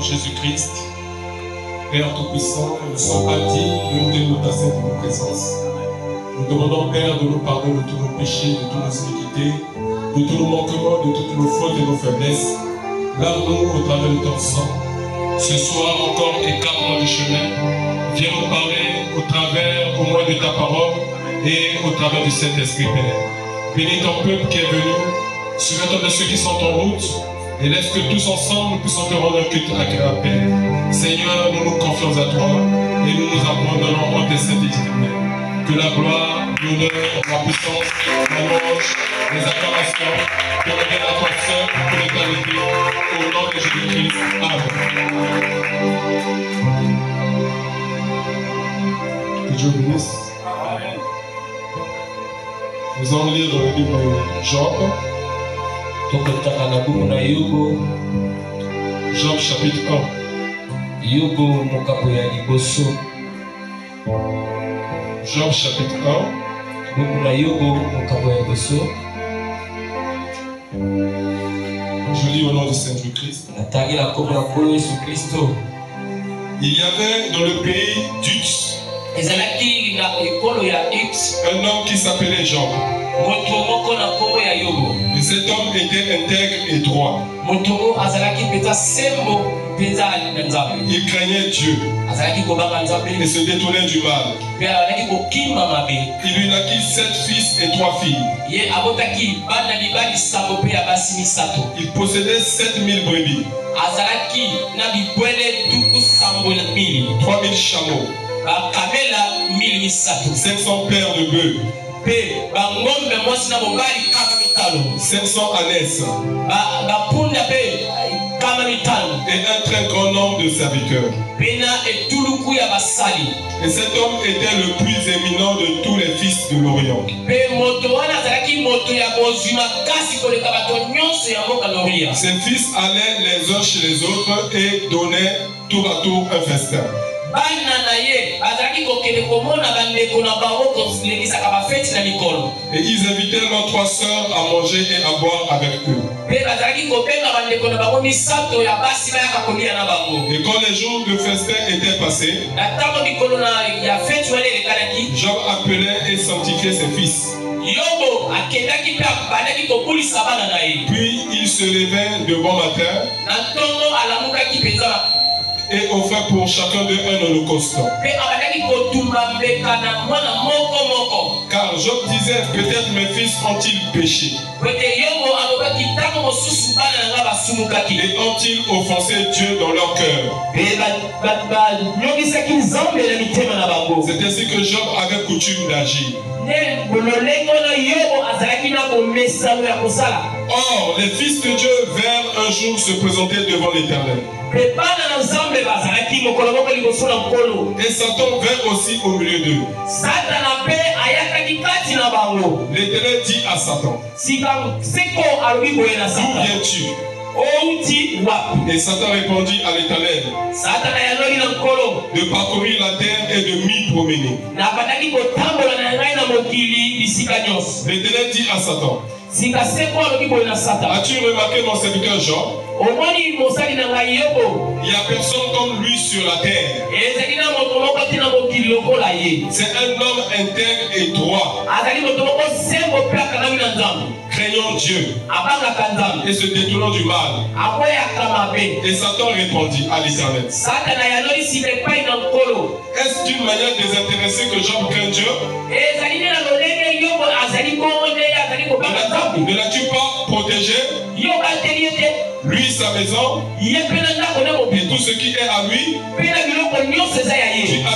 Jésus-Christ, Père Tout-Puissant, nous ne sommes pas dignes de tenir ta sainte présence. Nous demandons, Père, de nous pardonner de tous nos péchés, de toutes nos iniquités, de tous nos manquements, de toutes nos fautes et nos faiblesses. Lave-nous au travers de ton sang. Ce soir encore, écarte-nous le chemin. Viens nous parler au travers, au moins de ta parole et au travers du Saint-Esprit, Père. Bénis ton peuple qui est venu. Souviens-toi de ceux qui sont en route. Et laisse que tous ensemble nous puissions te rendre un culte agréable, Père. Seigneur, nous nous confions à toi et nous nous abandonnons en tes saintes éternelles. Que la gloire, l'honneur, la puissance, la louange, les acclamations, te reviennent à toi seul pour l'éternité. Au nom de Jésus-Christ. Amen. Que Dieu bénisse. Amen. Nous allons lire dans le livre de Job. Job chapitre 1. Job chapitre 1. Je lis au nom de Saint Jésus-Christ. Il y avait dans le pays d'Ux un homme qui s'appelait Job. Et cet homme était intègre et droit. Il craignait Dieu et se détournait du mal. Il lui naquit 7 fils et 3 filles. Il possédait 7000 brebis, 3000 chameaux, 500 paires de bœufs, 500 ânesses et un très grand nombre de serviteurs. Et cet homme était le plus éminent de tous les fils de l'Orient. Ses fils allaient les uns chez les autres et donnaient tour à tour un festin. Et ils invitaient leurs 3 sœurs à manger et à boire avec eux. Et quand les jours de festin étaient passés, Job appelait et sanctifiait ses fils. Puis il se levait de bon matin et offrait pour chacun d'eux un holocauste. Car Job disait, peut-être mes fils ont-ils péché? Et ont-ils offensé Dieu dans leur cœur? C'est ainsi que Job avait coutume d'agir. Or, les fils de Dieu vinrent un jour se présenter devant l'Éternel. Et Satan vint aussi au milieu d'eux. L'Éternel dit à Satan, d'où viens-tu? Et Satan répondit à l'Éternel, de parcourir la terre et de m'y promener. L'Éternel dit à Satan, as-tu remarqué mon serviteur Job? Il n'y a personne comme lui sur la terre. C'est un homme intègre et droit, craignant Dieu et se détournant du mal. Et Satan répondit à l'Éternel, est-ce d'une manière désintéressée que Job craint Dieu? Ne l'as-tu pas protégé? Lui, sa maison, et tout ce qui est à lui, tu as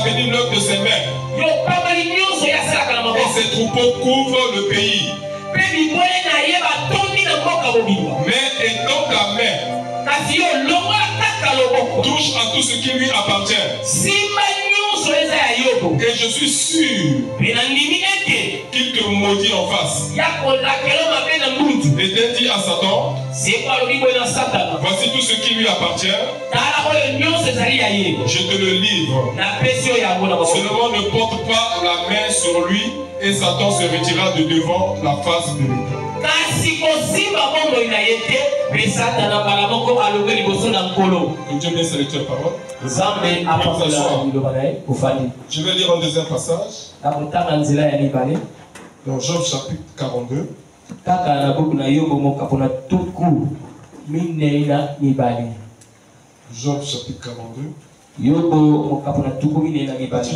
béni l'œuvre de ses mains. Et ses troupeaux couvrent le pays. Mais étends ta main, touche à tout ce qui lui appartient. Et je suis sûr qu'il te maudit en face. L'Éternel dit à Satan, voici tout ce qui lui appartient. Je te le livre. Seulement ne porte pas la main sur lui. Et Satan se retira de devant la face de l'Éternel. Que Dieu bénisse avec ta parole. Je vais lire un deuxième passage. Dans Job chapitre 42. Job chapitre 42. Je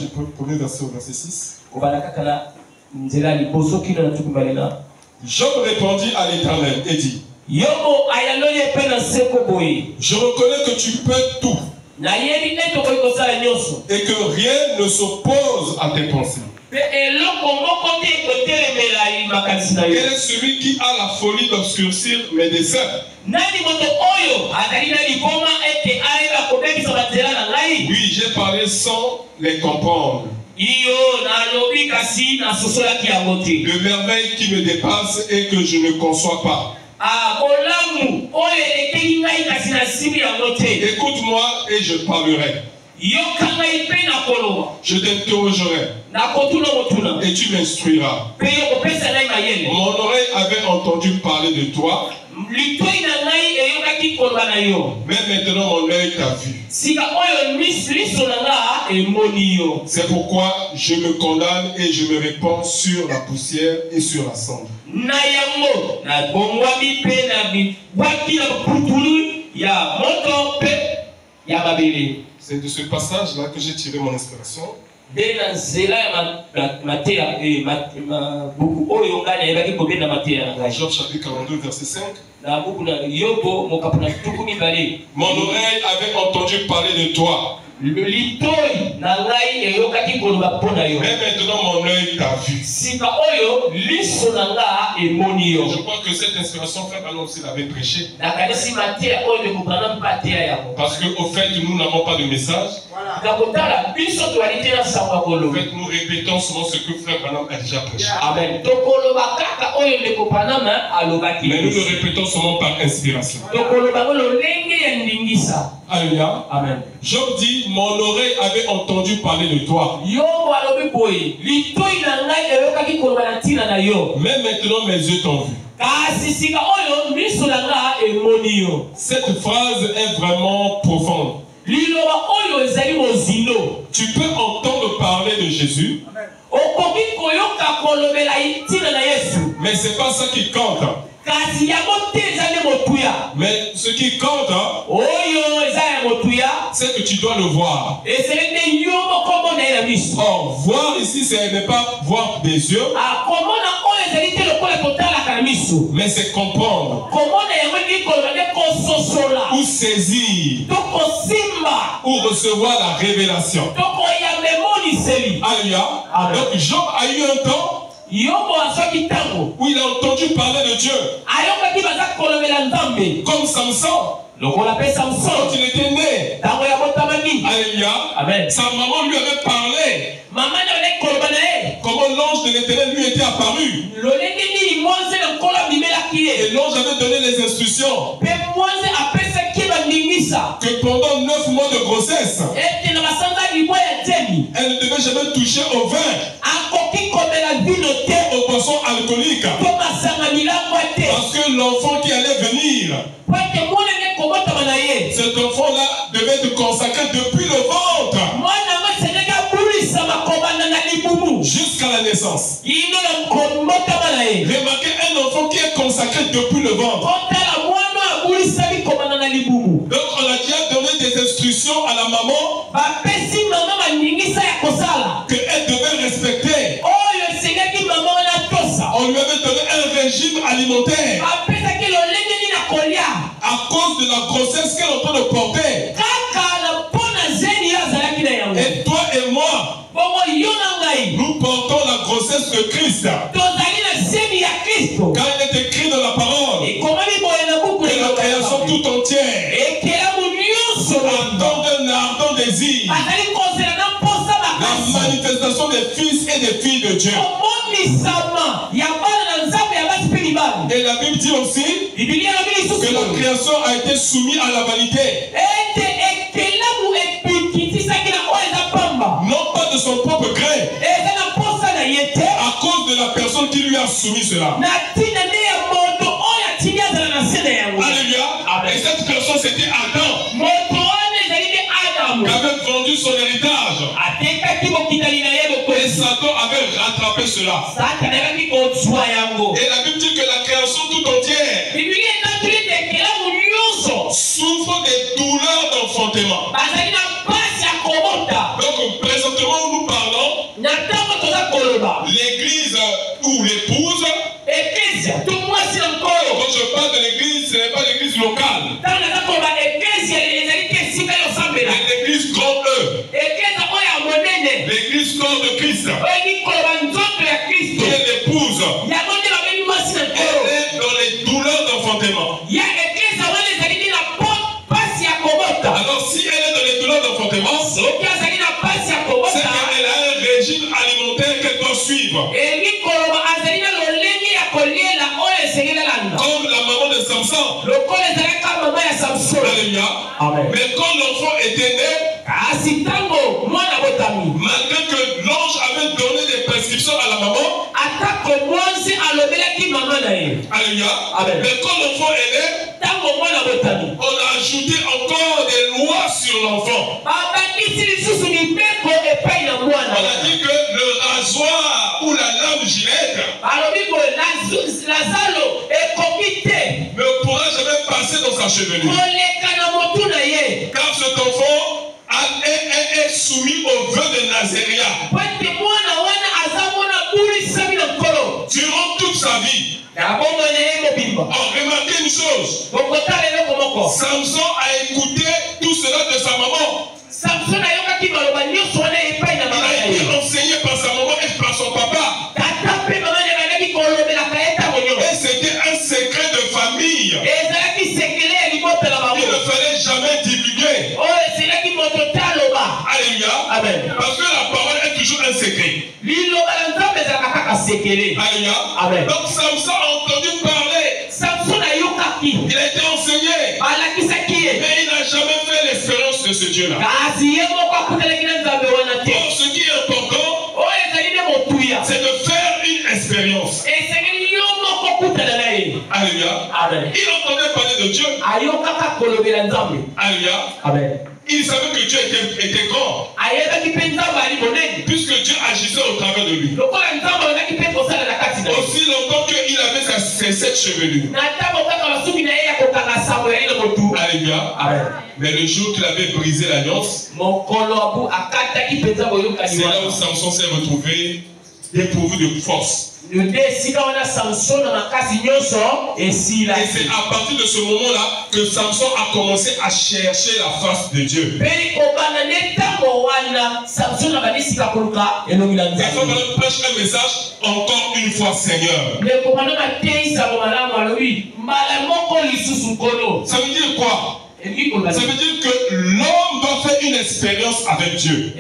peux premier verset au verset 6. Job répondit à l'Éternel et dit: je reconnais que tu peux tout et que rien ne s'oppose à tes pensées. Quel est celui qui a la folie d'obscurcir mes desseins? Oui, j'ai parlé sans les comprendre. De merveilles qui me dépassent et que je ne conçois pas. Écoute-moi et je parlerai. Je t'interrogerai et tu m'instruiras. Mon oreille avait entendu parler de toi, mais maintenant mon œil t'a vu. C'est pourquoi je me condamne et je me répands sur la poussière et sur la cendre. C'est de ce passage-là que j'ai tiré mon inspiration. Job chapitre 42 verset 5. Mon oreille avait entendu parler de toi, mais maintenant mon œil t'a vu. Je crois que cette inspiration, frère Branham aussi l'avait prêché. Parce qu'au fait, nous n'avons pas de message. Au fait, nous répétons souvent ce que frère Branham a déjà prêché. Amen. Mais nous le répétons seulement par inspiration. Alléluia. Amen. Job dit: mon oreille avait entendu parler de toi, mais maintenant mes yeux t'ont vu. Cette phrase est vraiment profonde. Tu peux entendre parler de Jésus, mais c'est pas ça qui compte. Mais ce qui compte, c'est que tu dois le voir. Or, voir ici, ce n'est pas voir des yeux, mais c'est comprendre, ou saisir, ou recevoir la révélation. Alléluia. Donc Job a eu un temps où il a entendu parler de Dieu. Comme Samson. Quand il était né, alléluia, sa maman lui avait parlé comment l'ange de l'Éternel lui était apparu. Et l'ange avait donné les instructions que pendant 9 mois de grossesse, elle ne devait jamais toucher au vin, aux boissons alcooliques, parce que l'enfant qui allait venir, cet enfant-là devait être consacré depuis le ventre jusqu'à la naissance. Remarquez, un enfant qui est consacré depuis le ventre. Donc on a déjà donné des instructions à la maman qu'elle devait respecter. On lui avait donné un régime alimentaire à cause de la grossesse qu'elle est en train de porter. Et toi et moi, nous portons la grossesse de Christ. Car il est écrit dans la parole que la création tout entière attend d'un ardent désir la manifestation des fils et des filles de Dieu. Et la Bible dit aussi que la création a été soumise à la vanité. Non pas de son propre gré, à cause de la personne qui lui a soumis cela. avait vendu son héritage. Et Satan avait rattrapé cela. Et la Bible dit que la création tout entière souffre des douleurs d'enfantement. Donc présentement où nous parlons, l'église ou l'épouse, quand je parle de l'église, ce n'est pas l'église locale. L'église grand E. L'église corps de Christ. Qui est l'épouse. Elle est dans les douleurs d'enfantement. Alors si elle est dans les douleurs d'enfantement, c'est qu'elle a un régime alimentaire qu'elle doit suivre. Comme la maman de Samson. Alléluia. Mais quand l'enfant était né, malgré que l'ange avait donné des prescriptions à la maman, alléluia. Mais quand l'enfant est né, on a ajouté encore des lois sur l'enfant. On a dit que le rasoir ou la lame Gillette ne pourra jamais passer dans sa chevelure. Car cet enfant est soumis au vœu de Nazaria. Durant toute sa vie. Remarquez une chose. Samson a écouté tout cela de sa maman. Il a été enseigné par sa maman et par son papa. Et c'était un secret de famille. Il ne fallait jamais divulguer. Alléluia. Parce que la parole est toujours un secret. Alléluia. Donc Samson a entendu parler. Il a été enseigné. Mais il n'a jamais fait l'expérience de ce Dieu-là. Or, ce qui est important, c'est de faire une expérience. Alléluia. Il entendait parler de Dieu. Alléluia. Il savait que Dieu était grand. Puisque Dieu agissait au travers de lui. Aussi longtemps qu'il avait ses 7 chevelures. Alléluia. Mais le jour qu'il avait brisé l'alliance, c'est là où Samson s'est retrouvé dépourvu de force. Et c'est à partir de ce moment-là que Samson a commencé à chercher la face de Dieu. Et quand on prêche un message, encore une fois, Seigneur. Ça veut dire quoi? Ça veut dire que l'homme doit faire une expérience avec Dieu.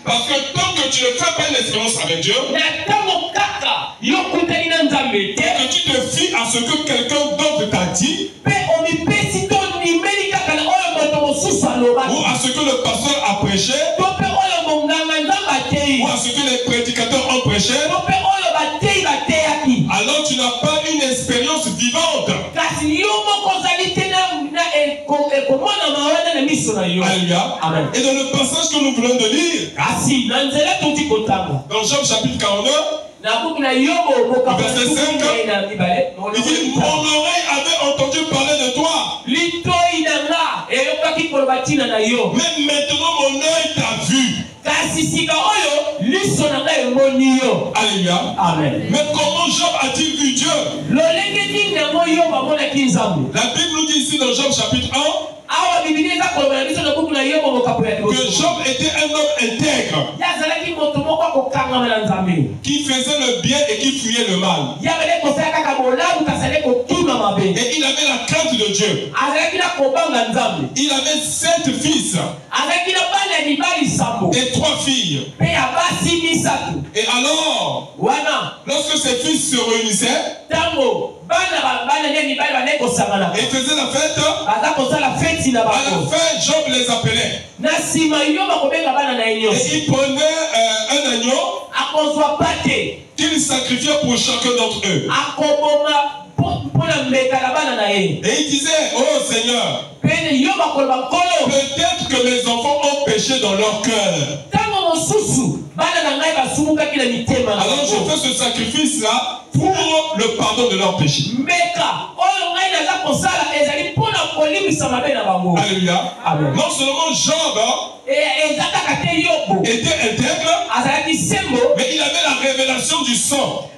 Parce que tant que tu ne fais pas une expérience avec Dieu, et que tu te fies à ce que quelqu'un d'autre t'a dit, ou à ce que le pasteur a prêché, ou à ce que les prédicateurs ont prêché, alors tu n'as pas une expérience vivante. Alléluia. Et dans le passage que nous venons de lire, dans Job chapitre 49, verset 5, il dit: mon oreille avait entendu parler de toi, mais maintenant mon œil t'a vu. Alléluia. Mais comment Job a-t-il vu Dieu? La Bible nous dit ici dans Job chapitre 1 que Job était un homme intègre qui faisait le bien et qui fuyait le mal. Et il avait la crainte de Dieu. Il avait 7 fils et 3 filles. Et alors, lorsque ses fils se réunissaient et faisaient la fête, à la fin, Job les appelait. Et il prenait un agneau qu'il sacrifiait pour chacun d'entre eux. Et il disait, oh Seigneur, peut-être que mes enfants ont péché dans leur cœur. Alors je fais ce sacrifice-là pour le pardon de leurs péchés. Alléluia. Non seulement Job était intègre, mais il avait la révélation du sang.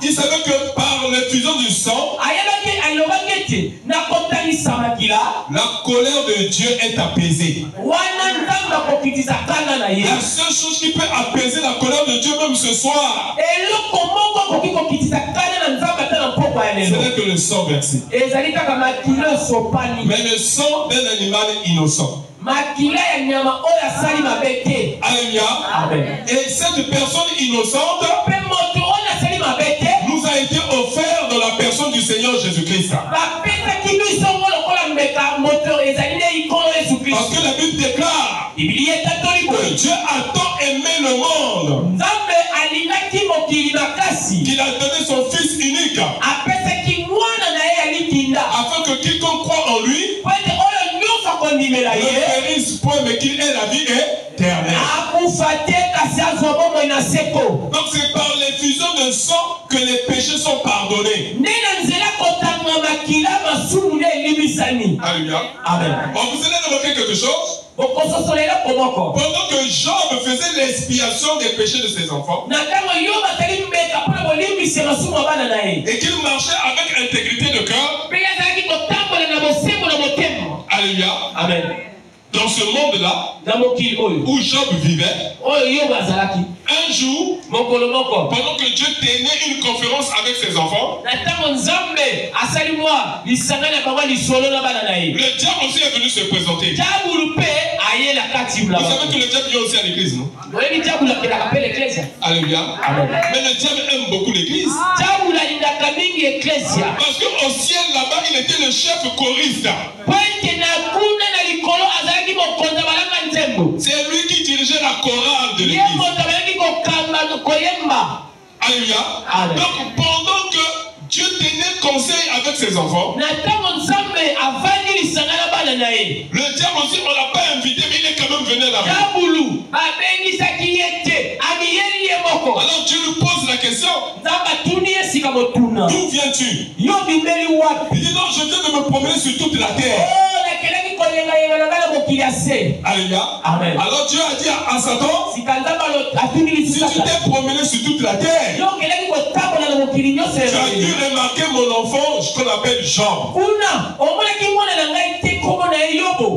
Il savait que par l'effusion du sang, la colère de Dieu est apaisée. La seule chose qui peut apaiser la colère de Dieu même ce soir, ce n'est que le sang versé. Mais le sang d'un animal innocent. Alléluia. Et cette personne innocente nous a été offerte dans la personne du Seigneur Jésus-Christ. Parce que la Bible déclare que Dieu a tant aimé le monde qu'il a donné son Fils unique afin que quiconque croit en lui ne périsse point, mais qu'il ait la vie éternelle. Donc c'est par l'effusion de sang que les péchés sont pardonnés. Alléluia. Amen. Vous allez remarquer quelque chose. Pendant que Job faisait l'expiation des péchés de ses enfants et qu'il marchait avec intégrité de cœur, alléluia, amen. Dans ce monde-là où Job vivait, un jour, pendant que Dieu tenait une conférence avec ses enfants, le diable aussi est venu se présenter. Vous savez que le diable vient aussi à l'église, non? Alléluia. Mais le diable aime beaucoup l'église. Parce qu'au ciel là-bas, il était le chef choriste. C'est lui qui dirigeait la chorale de l'église. Alléluia. Donc pendant que Dieu tenait conseil avec ses enfants, le diable aussi, on ne l'a pas invité, mais il est quand même venu là-bas. Alors Dieu lui pose la question, d'où viens-tu? Il dit non, je viens de me promener sur toute la terre. Alléluia. Alors Dieu a dit à Satan, si tu t'es promené sur toute la terre, tu as dû remarquer mon enfant, qu'on appelle Job.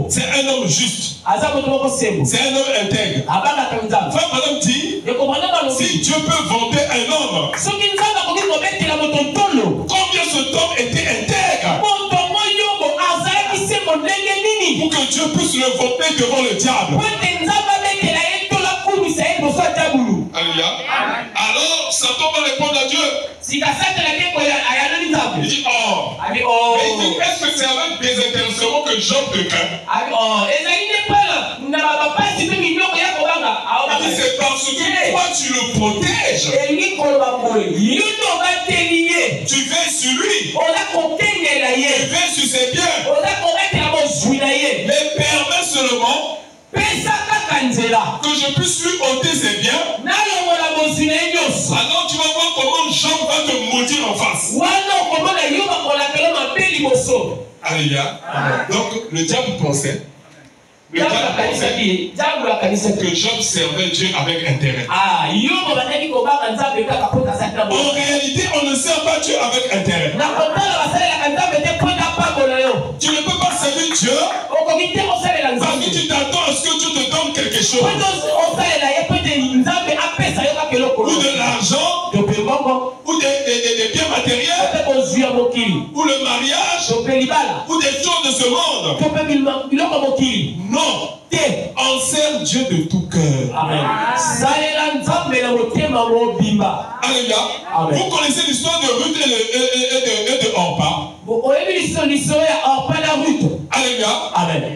C'est un homme juste. C'est un homme intègre. Frère Madame dit, si Dieu peut vanter un homme, combien cet homme était intègre pour que Dieu puisse le vanter devant le diable. Alléluia. Alors Satan va répondre à Dieu. Il dit oh. Mais il dit, est-ce que c'est avec des intercessions que Job te craint? Il dit c'est parce que toi tu le protèges. Tu veilles sur lui. Tu veilles sur ses biens. Mais permets seulement que je puisse lui ôter ses biens. Alors tu vas voir comment Job va te maudire en face. Alléluia. Donc le diable pensait que Job servait Dieu avec intérêt. En réalité, on ne sert pas Dieu avec intérêt. Tu ne peux pas servir Dieu parce que tu t'attends à ce que Dieu te donne quelque chose. Ou de l'argent, ou des biens matériels, ou le mariage, ou des choses de ce monde. Non, on sert Dieu de tout cœur. Alléluia. Vous connaissez l'histoire de Ruth et de Orpa. Alléluia.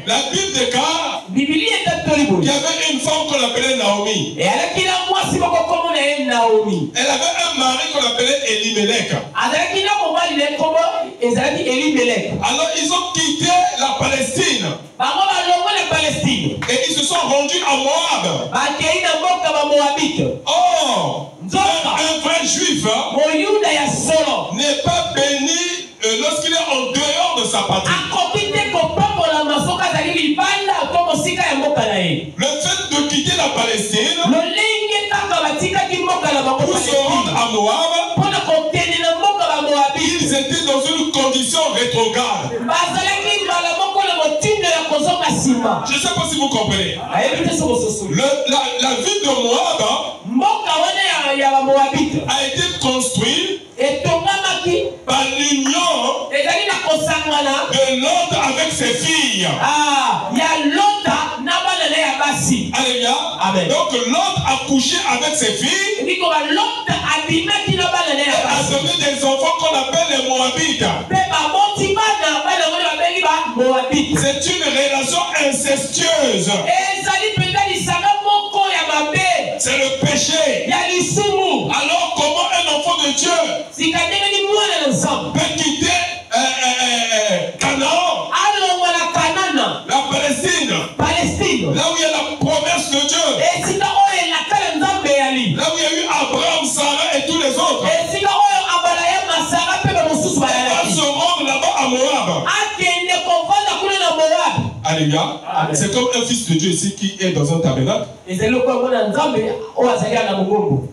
La Bible déclare qu'il y avait une femme qu'on appelait Naomi. Elle avait un mari qu'on appelait Alors ils ont quitté la Palestine. Et ils se sont rendus à Moab. Or, un vrai juif n'est pas béni lorsqu'il est en dehors de sa patrie. Le fait de quitter la Palestine pour se rendre à Moab, ils étaient dans une condition rétrograde. Je ne sais pas si vous comprenez. La ville de Moab a été construite par l'union de Lot avec ses filles. Alléluia. Donc Lot a couché avec ses filles et a donné des enfants qu'on appelle les Moabites. C'est une relation incestueuse. C'est le péché. Alors comment un enfant de Dieu peut quitter Canaan, la Palestine, là où il y a la promesse de Dieu, là où il y a eu Abraham, Sarah et tous les autres, on se rendre là-bas à Moab. Alléluia. C'est comme un fils de Dieu ici qui est dans un tabernacle.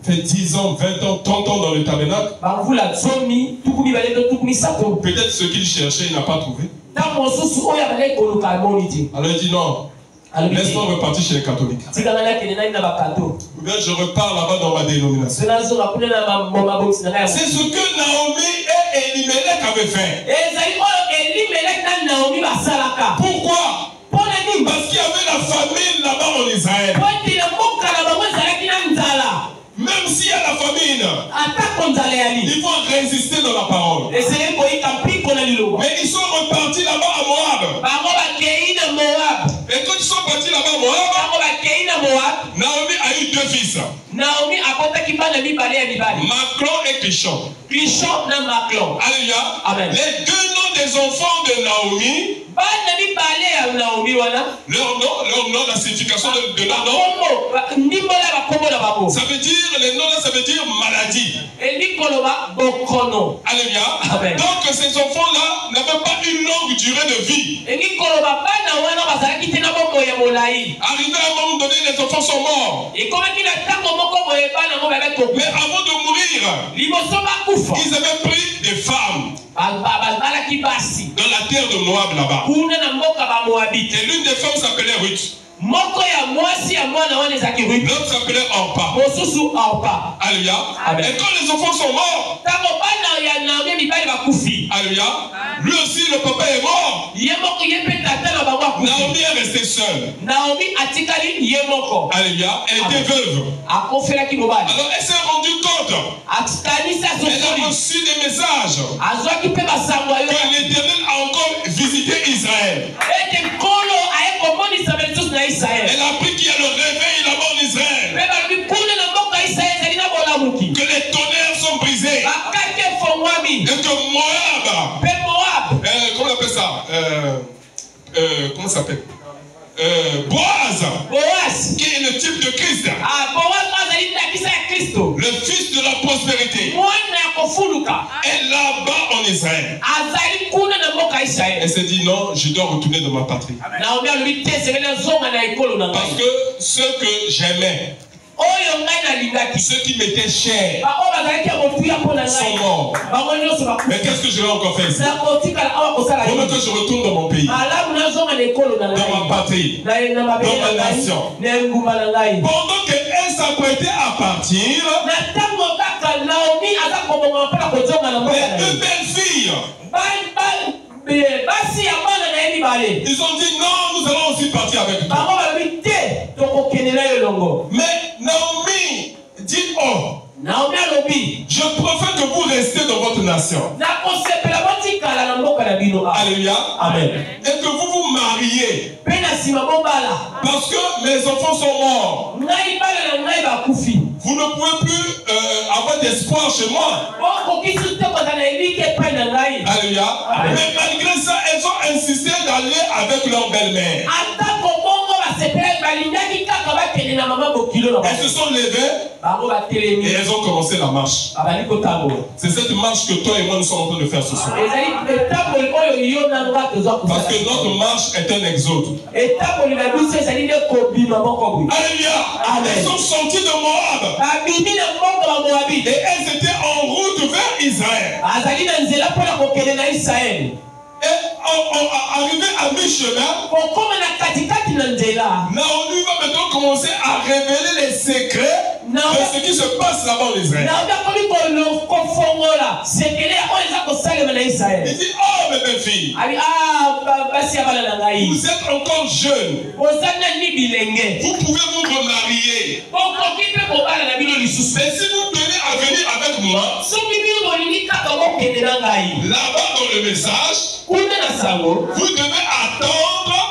Fait 10 ans, 20 ans, 30 ans dans le tabernacle. Peut-être ce qu'il cherchait, il n'a pas trouvé. Alors il dit non. Laisse-moi repartir chez les catholiques. Ou bien je repars là-bas dans ma dénomination. C'est ce que Naomi et Elimelech avaient fait. Pourquoi? Parce qu'il y avait la famine là-bas en Israël. Même s'il y a la famine, il faut résister dans la parole. Mais ils sont repartis là-bas à Moab. Et quand ils sont partis là-bas à Moab, Naomi a eu 2 fils. Maclon et Clichon. Alléluia. Les 2 noms des enfants de Naomi, leur nom, la signification de leur nom, ça veut dire, les noms là, ça veut dire maladie. Alléluia. Donc ces enfants-là n'avaient pas une longue durée de vie. Arrivé à un moment donné, les enfants sont morts. Mais avant de mourir, ils avaient pris des femmes dans la terre de Moab là-bas. Et l'une des femmes s'appelait Ruth. L'autre s'appelait Orpa. Alléluia. Et quand les enfants sont morts, alléluia, lui aussi le papa est mort. Naomi est restée seule. Alléluia. Elle était veuve. Alors elle s'est rendue compte. Elle a reçu des messages que l'Éternel a encore visité Israël. Elle a appris qu'il y a le réveil là-bas en Israël. Que les tonnerres sont brisés. Et que Moab, comment on appelle ça, comment ça s'appelle, Boaz, qui est le type de Christ, le fils de la prospérité, est là-bas en Israël. Elle s'est dit non, je dois retourner dans ma patrie. Parce que ceux que j'aimais, ceux qui m'étaient chers, sont morts. Mais qu'est-ce que je vais encore faire ici? Comment que je retourne dans mon pays, dans ma patrie, dans ma nation? Pendant qu'elle s'apprêtait à partir, les 2 belles filles, ils ont dit non, nous allons aussi partir avec toi. Mais Naomi dit oh, je préfère que vous restiez dans votre nation. Alléluia. Amen. Et que vous vous mariez. Parce que mes enfants sont morts. Vous ne pouvez plus avoir d'espoir chez moi. Alléluia. Mais malgré ça, elles ont insisté d'aller avec leur belle-mère. Elles se sont levées et elles ont commencé la marche. C'est cette marche que toi et moi nous sommes en train de faire ce soir. Parce que notre marche est un exode. Alléluia. Elles sont sorties de Moab. Et elles étaient en route vers Israël. Et arrivé à mi-chemin, Naomi va maintenant commencer à révéler les secrets de ce qui se passe là-bas en Israël. Il dit, oh mes belles filles, vous êtes encore jeunes, vous pouvez vous remarier. Mais si vous tenez à venir avec moi, là-bas dans le message, vous devez attendre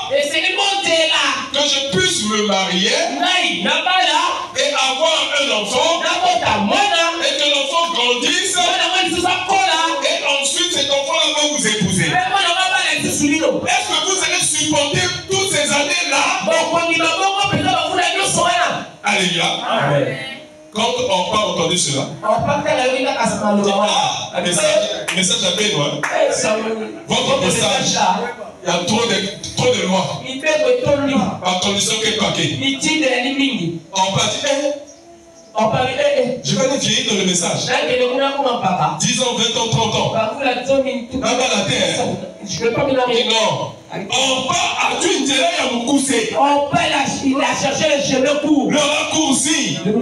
que je puisse me marier et avoir un enfant et que l'enfant grandisse et ensuite cet enfant-là va vous épouser. Est-ce que vous allez supporter toutes ces années-là? Alléluia. Quand on n'a entendu cela, message à peine, votre message, il y a trop de lois. En condition que paquet. On peut dire, je vais les vieillir dans le message. 10 ans, 20 ans, 30 ans. Là-bas la terre. Non. On part à tout il a coussé. Il a cherché le chemin court. Le raccourci. Il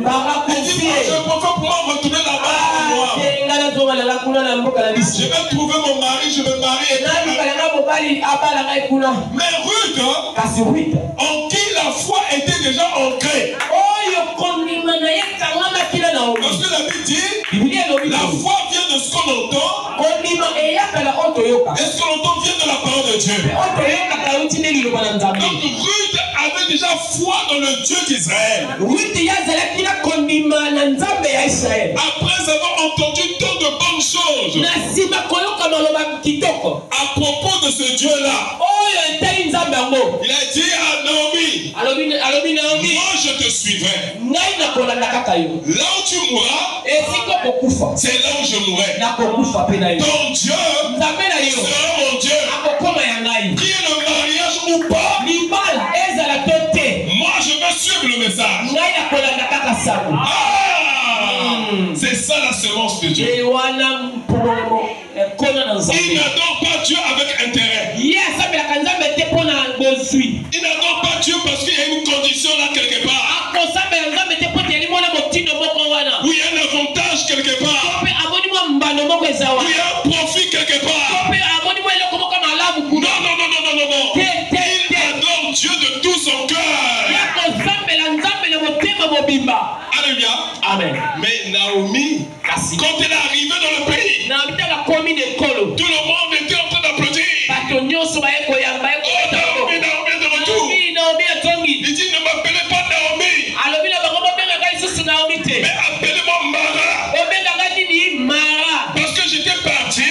dit, je peux pour moi retourner là-bas. Je vais trouver mon mari, je vais marier. Mais Ruth, en qui la foi était déjà ancrée. Parce que la Bible dit, la foi vient de ce qu'on entend. Et ce qu'on entend vient de la parole de Dieu. Donc Ruth avait déjà foi dans le Dieu d'Israël. Après avoir entendu tant de bonnes choses à propos de ce Dieu-là, il a dit à Naomi, moi je te suivrai. Là où tu mourras, c'est là où je mourrai. Ton Dieu sera mon Dieu. Qui est le mariage ou pas? Moi je vais suivre le message. C'est ça la semence de Dieu. Il n'adore pas Dieu avec intérêt. Il n'adore pas Dieu parce qu'il y a une condition là quelque part. Où il y a un avantage quelque part. Où il y a un profit quelque part. Non. Il adore Dieu de tout son cœur. Alléluia. Amen. Mais Naomi, quand elle est arrivée dans le pays, tout le monde était en train d'applaudir. Naomi est de retour. Il dit, ne m'appelez pas Naomi, mais appelez-moi Mara. Parce que j'étais parti,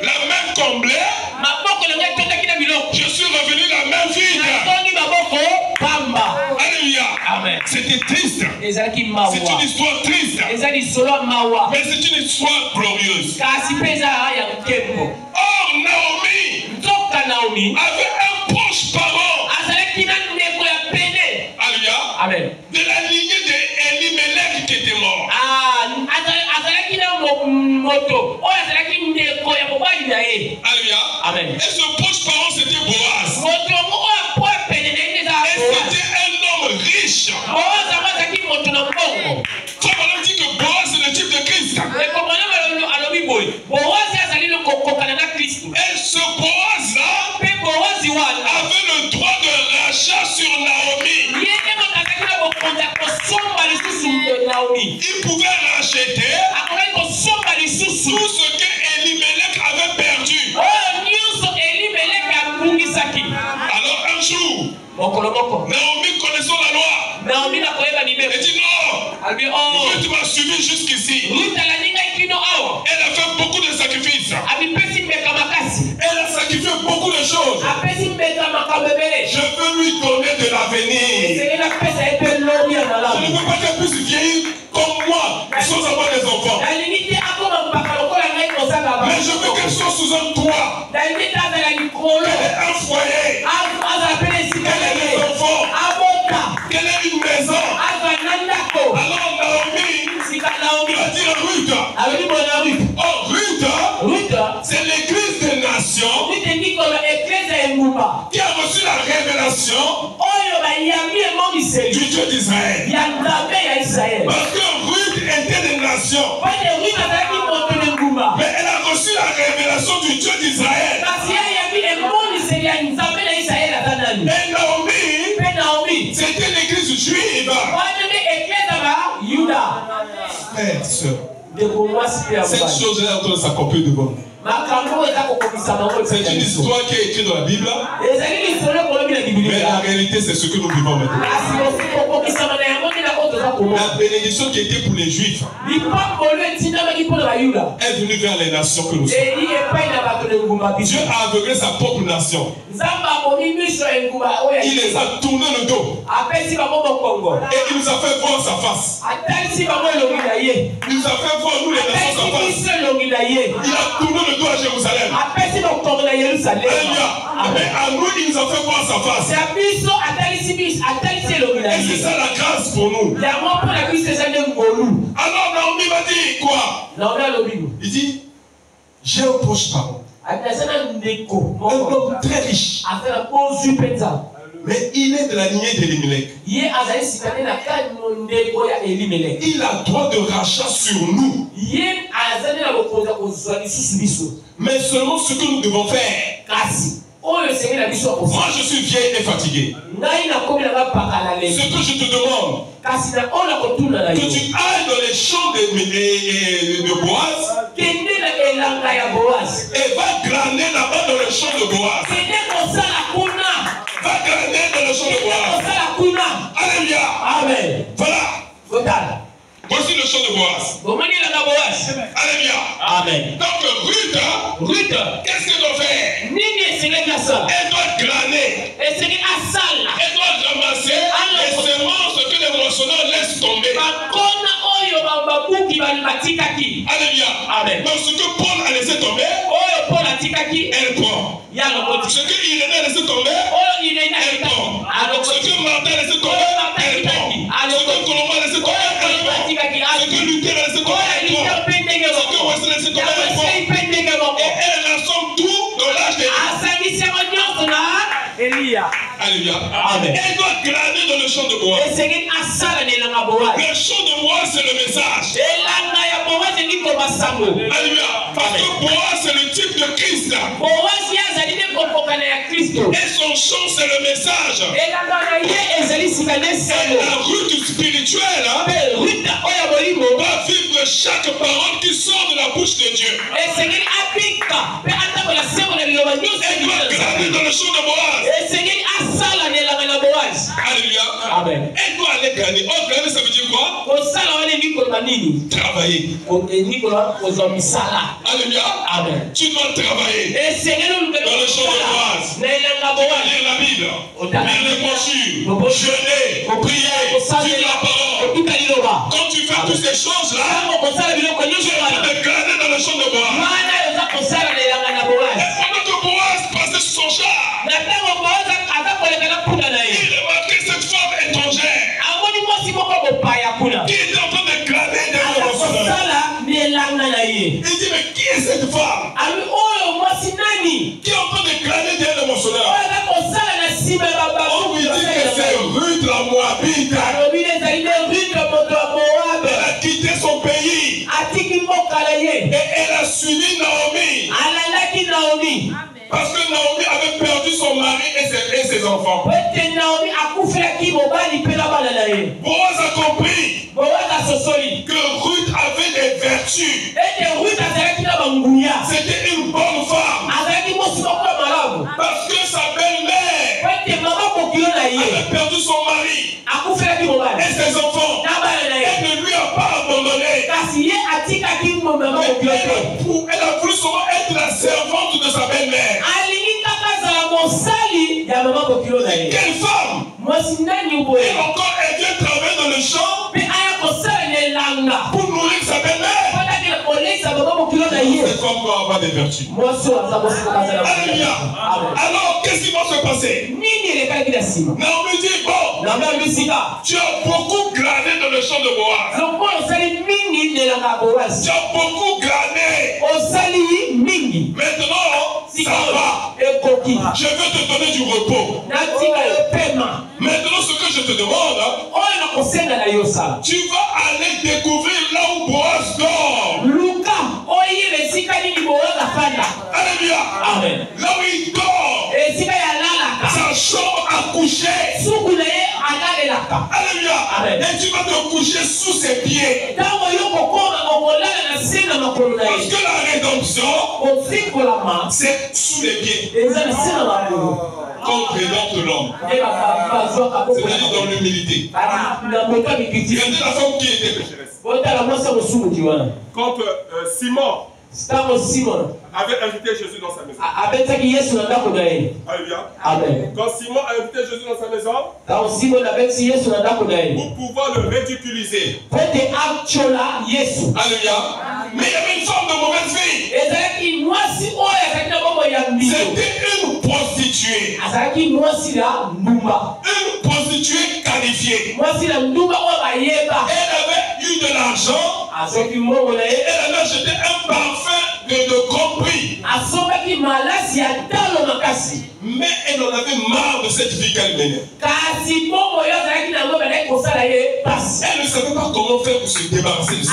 la main comblée, je suis revenu la main vide. Alléluia. C'était triste. C'est une histoire triste. Mais c'est une histoire glorieuse. Or, Naomi avait un proche parent. Alléluia. Amen. De la lignée d'Elimelech qui était mort. Alléluia. Amen. Et ce proche parent c'était Boaz. Et c'était un homme riche. Comme on a dit que Boaz c'est le type de Christ. Et ce Boaz là avait le droit de rachat sur Naomi. Il pouvait racheter tout ce que Elimelech avait perdu. Alors un jour, Naomi connaissant la loi, elle dit non, Ruth m'a suivi jusqu'ici. Elle a fait beaucoup de sacrifices. Elle a sacrifié beaucoup de choses. Je veux lui donner de l'avenir. Je ne veux pas qu'elle puisse vieillir comme moi, sans avoir des enfants. Mais je veux qu'elle soit sous un toit. Qu'elle ait un foyer. Qu'elle ait des enfants. Qu'elle ait une maison. Alors Naomi va dire Ruth. Oh Ruth, c'est l'église des nations qui a reçu la révélation du Dieu d'Israël. Parce que Ruth était des nations. Mais elle a reçu la révélation du Dieu d'Israël. Et Naomi, c'était l'église juive. Frère, sœur, cette chose-là est en train de s'accomplir devant nous. C'est une histoire qui est écrite dans la Bible. Mais la réalité, c'est ce que nous vivons maintenant. La bénédiction qui était pour les Juifs est venue vers les nations que nous sommes. Dieu a aveuglé sa propre nation. Il les a tourné le dos. Et il nous a fait voir sa face. Il nous a fait voir, nous les nations, sa face. Il a tourné le dos à Jérusalem. Alléluia. Mais à nous, il nous a fait voir sa face. Et c'est ça la grâce pour nous. Alors Naomi m'a dit quoi? Il dit, j'ai un proche parent. Un homme très riche. Mais il est de la lignée d'Elimelech. Il a droit de rachat sur nous. Mais seulement ce que nous devons faire. Moi je suis vieille et fatigué. Ce que je te demande, que tu ailles dans les champs de Boaz et va glaner là-bas dans le champ de Boaz. Va glaner dans le champ de Boaz. Alléluia. Amen. Voilà. Voici le champ de Boaz. Alléluia. Amen. Donc Ruth, qu'est-ce qu'elle doit faire? Elle doit glaner. Elle doit ramasser les semences que les moissonneurs laissent tomber. Alléluia. Amen. Donc ce que Paul a laissé tomber, elle prend. Ce que Irénée a laissé tomber, elle prend. Ce que Martin a laissé tomber, elle prend. Ce que Colomba a laissé tomber, elle prend. Ce que Luther a laissé tomber, elle prend. Ce que Wesley a laissé tomber, elle prend. Et elle rassemble tout dans l'âge des Alléluia. Amen. Elle doit glaner dans le champ de Boaz. Le champ de Boaz, c'est le message. Alléluia. Parce que Boaz, c'est le type de Christ. Et son chant, c'est le message. Et la Ruth spirituelle va vivre chaque parole qui sort de la bouche de Dieu. Elle doit glaner dans le champ de Boaz. Alléluia. Amen. Elle doit aller glaner. Oh, glaner, ça veut dire quoi? Travailler. Alléluia. Amen. Tu dois travailler dans le champ de Boaz. Tu vas lire la Bible, lire les brochures, jeûner, prier, suivre la parole. Quand tu fais toutes ces choses-là, tu vas glaner dans le champ de Boaz. Et pendant que Boaz passait sur son char, il remarquait cette femme étrangère qui était en train de glaner derrière le moissonneur. Il dit, mais qui est cette femme qui est en train de glaner derrière le moissonneur? On lui dit que c'est Ruth la Moabite. Elle a quitté son pays et elle a suivi Naomi. Parce que Naomi avait perdu son mari et ses enfants. Boaz a compris que Ruth avait des vertus. C'était une bonne femme. Parce que sa belle-mère avait perdu son mari et ses enfants. Et de Elle a voulu souvent être la servante de sa belle-mère. Quelle femme! Et encore, elle vient travailler dans le champ pour nourrir sa belle-mère. Cette femme doit avoir des vertus. Alléluia. Alors, qu'est-ce qui va se passer? Naomi dit, bon, tu as beaucoup glané dans le champ de Boaz. Tu as beaucoup glané. Maintenant, ça va. Je veux te donner du repos. Maintenant, ce que je te demande, tu vas aller découvrir là où Boaz dort. Alléluia. Amen. Là où il dort. Sa chambre à coucher. Alléluia. Amen. Et tu vas te coucher sous ses pieds. Parce que la rédemption, c'est sous les pieds. Quand rédempte l'homme. C'est-à-dire dans l'humilité. Regardez la femme qui était pécheresse. Quand Simon avait invité Jésus dans sa maison. Alléluia. Quand Simon a invité Jésus dans sa maison, pour pouvoir le ridiculiser. Alléluia. Mais il y avait une femme de mauvaise vie. C'était une prostituée. Une prostituée qualifiée. Elle avait eu de l'argent. Elle avait acheté un parfum de grand prix. Mais elle en avait marre de cette vie qu'elle menait. Elle ne savait pas comment faire pour se débarrasser de ça.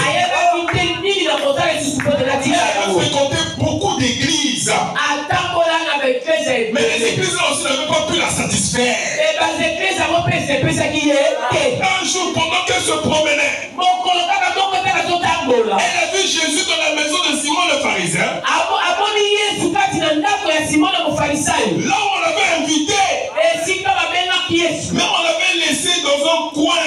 Elle fréquentait beaucoup d'églises. Mais les églises aussi n'avaient pas pu la satisfaire. Un jour, pendant qu'elle se promenait, elle a vu Jésus dans la maison de Simon le pharisien. Là où on l'avait invité, mais on l'avait laissé dans un coin.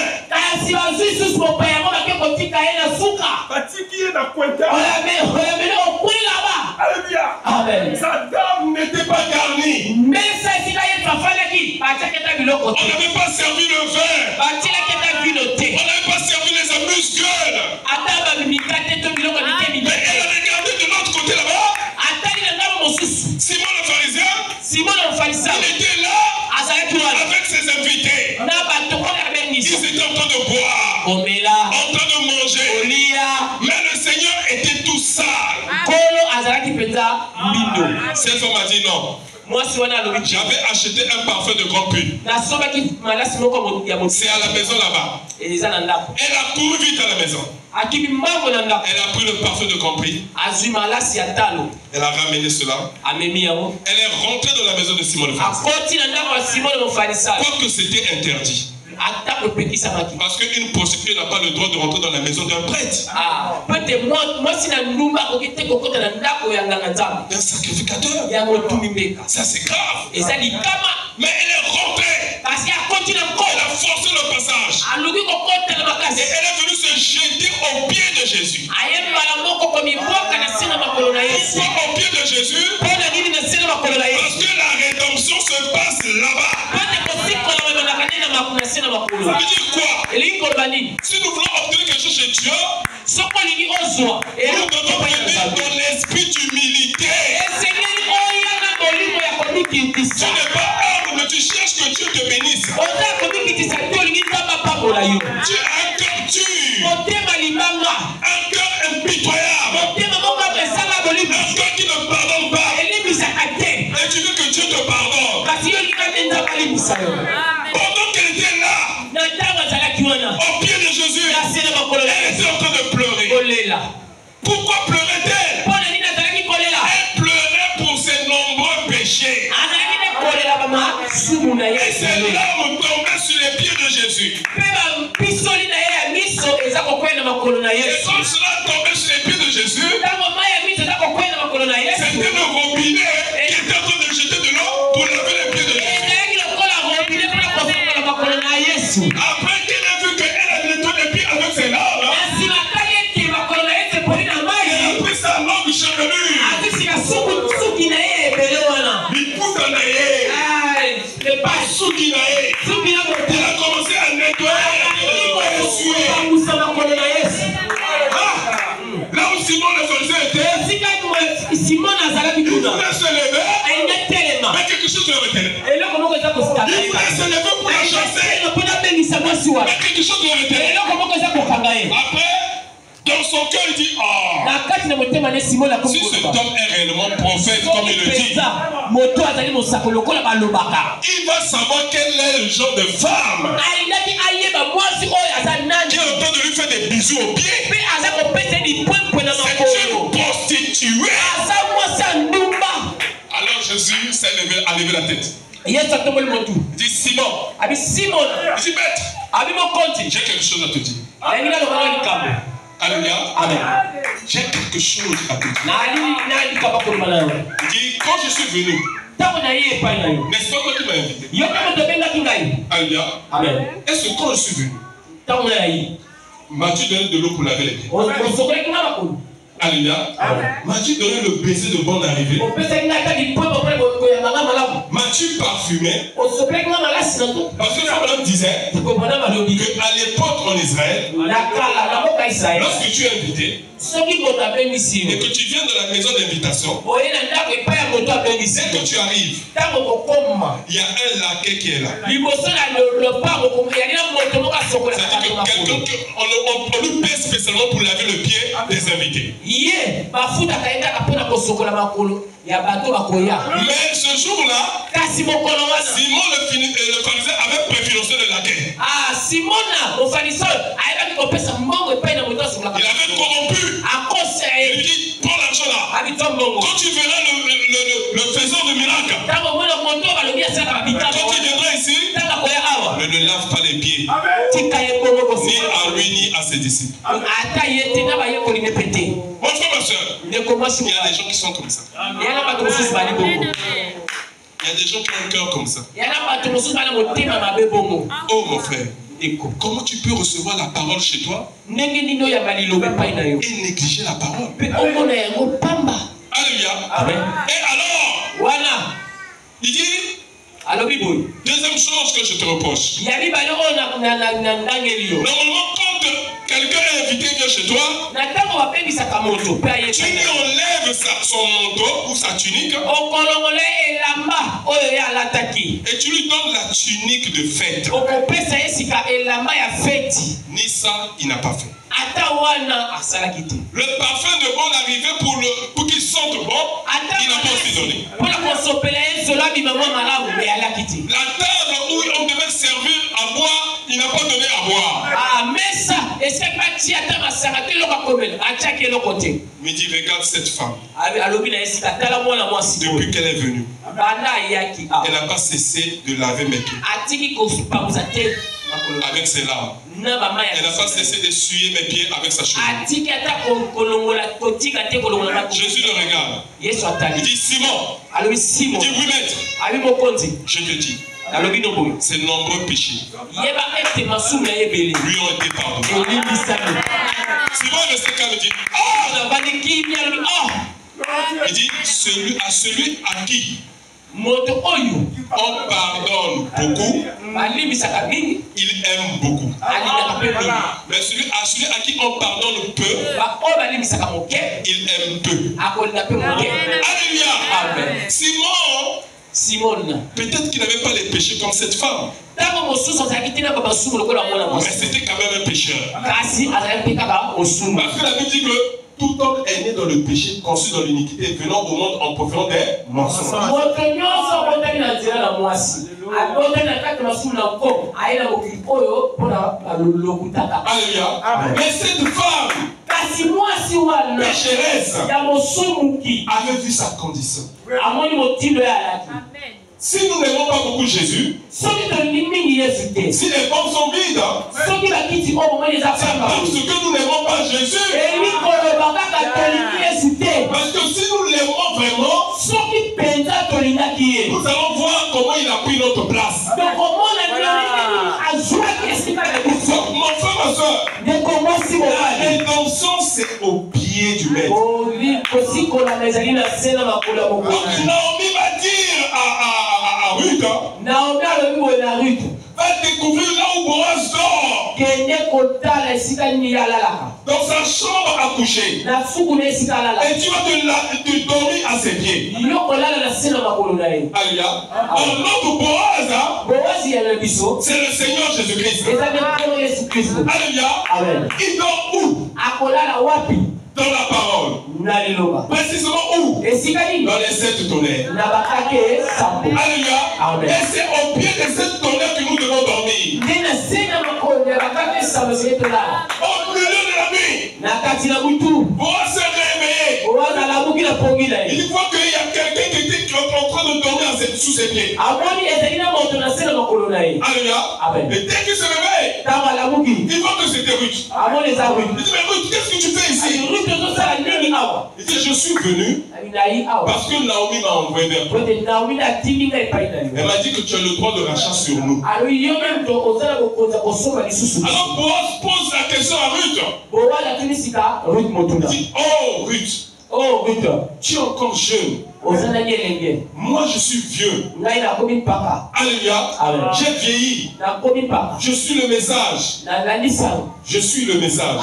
Alléluia. Sa table n'était pas garnie. On n'avait pas servi le vin. On n'avait pas servi les amuse-gueules. Mais elle avait regardé de l'autre côté là-bas. Simon le pharisien, il était là avec ses invités. Ils étaient en train de boire, en train de manger. Mais le Seigneur était tout sale. Cette femme a dit non. J'avais acheté un parfum de grand prix. C'est à la maison là-bas. Elle a couru vite à la maison. Elle a pris le parfum de grand prix. Elle a ramené cela. Elle est rentrée dans la maison de Simon le pharisien. Quoique c'était interdit. Parce qu'une prostituée n'a pas le droit de rentrer dans la maison d'un prêtre. D'un sacrificateur. Ça c'est grave. Mais elle est rentrée. Elle a forcé le passage. Et elle est venue se jeter au pied de Jésus. Pourquoi au pied de Jésus? Parce que la rédemption se passe là-bas. Ça veut dire quoi? Si nous voulons obtenir quelque chose chez Dieu, nous devons venir dans l'esprit d'humilité. Tu n'es pas humble, mais tu cherches que Dieu te bénisse. Tu as un cœur dur, un cœur impitoyable, un cœur qui ne pardonne pas. Et tu veux que Dieu te pardonne. Pendant qu'elle était là, au pied de Jésus, elle était en train de pleurer. Pourquoi pleurait-elle? Elle pleurait pour ses nombreux péchés. Et ses larmes tombaient sur les pieds de Jésus. Et comme cela tombait sur les pieds de Jésus, c'était le robinet qui était en train de jeter de l'eau pour laver les pieds de Jésus. Après qu'il a vu qu'elle a nettoyé les pieds avec ses larmes, Il a commencé à nettoyer. Là où Simon le Pharisien était, il voulait se lever, mais quelque chose le retenait. Il voulait se lever pour la chasser, mais quelque chose le retenait. Après, dans son cœur, il dit, si cet homme est réellement prophète, comme il le dit, il va savoir quel est le genre de femme qui est en train de lui faire des bisous aux pieds. C'est une prostituée. Alors Jésus s'est levé, a levé la tête. Il dit Simon. Il dit maître, j'ai quelque chose à te dire. Alléluia. Amen. J'ai quelque chose à te dire. Il dit quand je suis venu, n'est-ce pas toi qui m'as invité? Alléluia. Amen. Est-ce que quand je suis venu, m'as-tu donné de l'eau pour laver les pieds? Alléluia. M'as-tu donné le baiser de bonne arrivée? M'as-tu parfumé? Parce que Abraham disait qu'à l'époque en Israël, lorsque tu es invité et que tu viens de la maison d'invitation, dès que tu arrives, il y a un laquais qui est là. C'est-à-dire que quelqu'un on lui paie spécialement pour laver le pied des invités. Mais ce jour-là, Simon le Pharisien avait préfinancé le laquais. Il avait corrompu. Il dit, prends l'argent là. Quand tu verras le faiseur de miracles, quand tu viendras ici, ne lave pas les pieds, ni à lui ni à ses disciples. Mon frère, ma soeur, il y a des gens qui sont comme ça. Il y a des gens qui ont un cœur comme ça. Oh mon frère, comment tu peux recevoir la parole chez toi et négliger la parole? Alléluia. Et alors, il dit, deuxième chose que je te reproche. Normalement, quand quelqu'un est invité vient chez toi, tu lui enlèves son manteau ou sa tunique et tu lui donnes la tunique de fête. Ni ça, il n'a pas fait. Le parfum de bonne arrivée pour qu'il sente bon, il n'a pas aussi donné. La table où on devait servir à boire, il n'a pas donné à boire. Mais dit, regarde cette femme. Depuis qu'elle est venue, elle n'a pas cessé de laver mes pieds avec ses larmes. Elle n'a pas cessé d'essuyer mes pieds avec sa chevelure. Jésus le regarde. Il dit Simon. Il dit oui maître. Je te dis, ces nombreux péchés lui ont été pardonnés. Simon le second dit il dit à celui à qui on pardonne beaucoup, il aime beaucoup. Mais celui à qui on pardonne peu, il aime peu. Alléluia. Simon, peut-être qu'il n'avait pas les péchés comme cette femme, mais c'était quand même un pécheur. Parce que la Bible dit que tout homme est né dans le péché, conçu dans l'iniquité, venant au monde en proférant des mensonges. Alléluia. Mais cette femme pécheresse avait vu sa condition. Si nous n'aimons pas beaucoup Jésus, si les pommes sont vides, c'est parce que nous n'aimons pas Jésus. Parce que si nous l'aimons vraiment, nous allons voir comment il a pris notre place. Mon frère, ma soeur, la rédemption c'est au pied du maître. Donc Naomi va dire à Ruth, Ruth, Naomi alobi boye na Ruth. va découvrir là où Boaz dort. Kende kotala esika nini yalalaka. Dans sa chambre à coucher. Na fuku na esika alala. Et tu vas te dormir à ses pieds. Yo kolala na sina makolo na ye. Alléluia. Alors notre Boaz, Boaz ya na biso. c'est le Seigneur Jésus-Christ. Alléluia. Alléluia. Amen. Il dort où? Akolala wapi? Dans la parole. Na liloba. Précisément où? Esika nini? Dans les 7 tonnerres. Na bakake sambo. Alléluia. Amen. Et c'est au pied de 7 tonnerres que nous devons dormir. Nena sina makolo ya bakake sambo seketola. Au milieu de la nuit. Na kati na butu. Boaz s'est réveillé. Boaz alamuki na pongi na ye. Il voit qu'il y a quelqu'un qui était en train de dormir sous ses pieds. Amoni ezali na moto na sina makolo na ye. Alléluia. Amen. Et dès qu'il se réveille, Tama alamuki. il voit que c'était Ruth. Amoni eza Ruth. Il dit, mais Ruth, qu'est-ce que tu fais ici? Ruth ezosala nini awa? Il dit, je suis venu Nayi awa. parce que Naomi m'a envoyé vers toi. Kote Naomi na timinga epai na yo. Elle m'a dit que tu as le droit de rachat sur nous. Alors yo même to ozala kokonza kosoma lisusu. Alors Boaz pose la question à Ruth. Boaz atimisika Ruth Il motuna. dit, oh Ruth, Oh Ruth, tu es encore jeune. ozala yelenge. Moi je suis vieux. Ngai na komi paka. Alléluia. Amen. J'ai vieilli. Na komi paka. Je suis le message. Na nalisa. Je suis le message.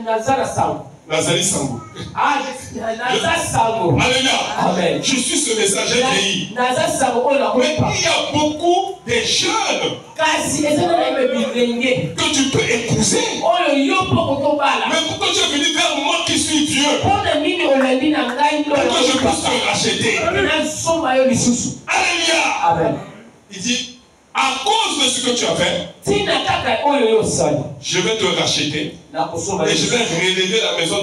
Na zara sango. Nazali Sango. Na sango. Alléluia. Amen. Je suis ce message, j'ai vieilli. Na sango o na Mais komi paka. il y a beaucoup de jeunes Kasi ezana na bilenge. que tu peux épouser. Oyo yo poko to bala. Mais pourquoi tu es venu vers moi qui suis vieux? Pona nini olandi na ngai ndo. Pourquoi je puisse te racheter? Na soma yo lisusu. Alléluia. Amen. Il dit, à cause de ce que tu as fait, Tina kaka oyo yo sali. je vais te racheter Na kosoma et yo. je vais relever la maison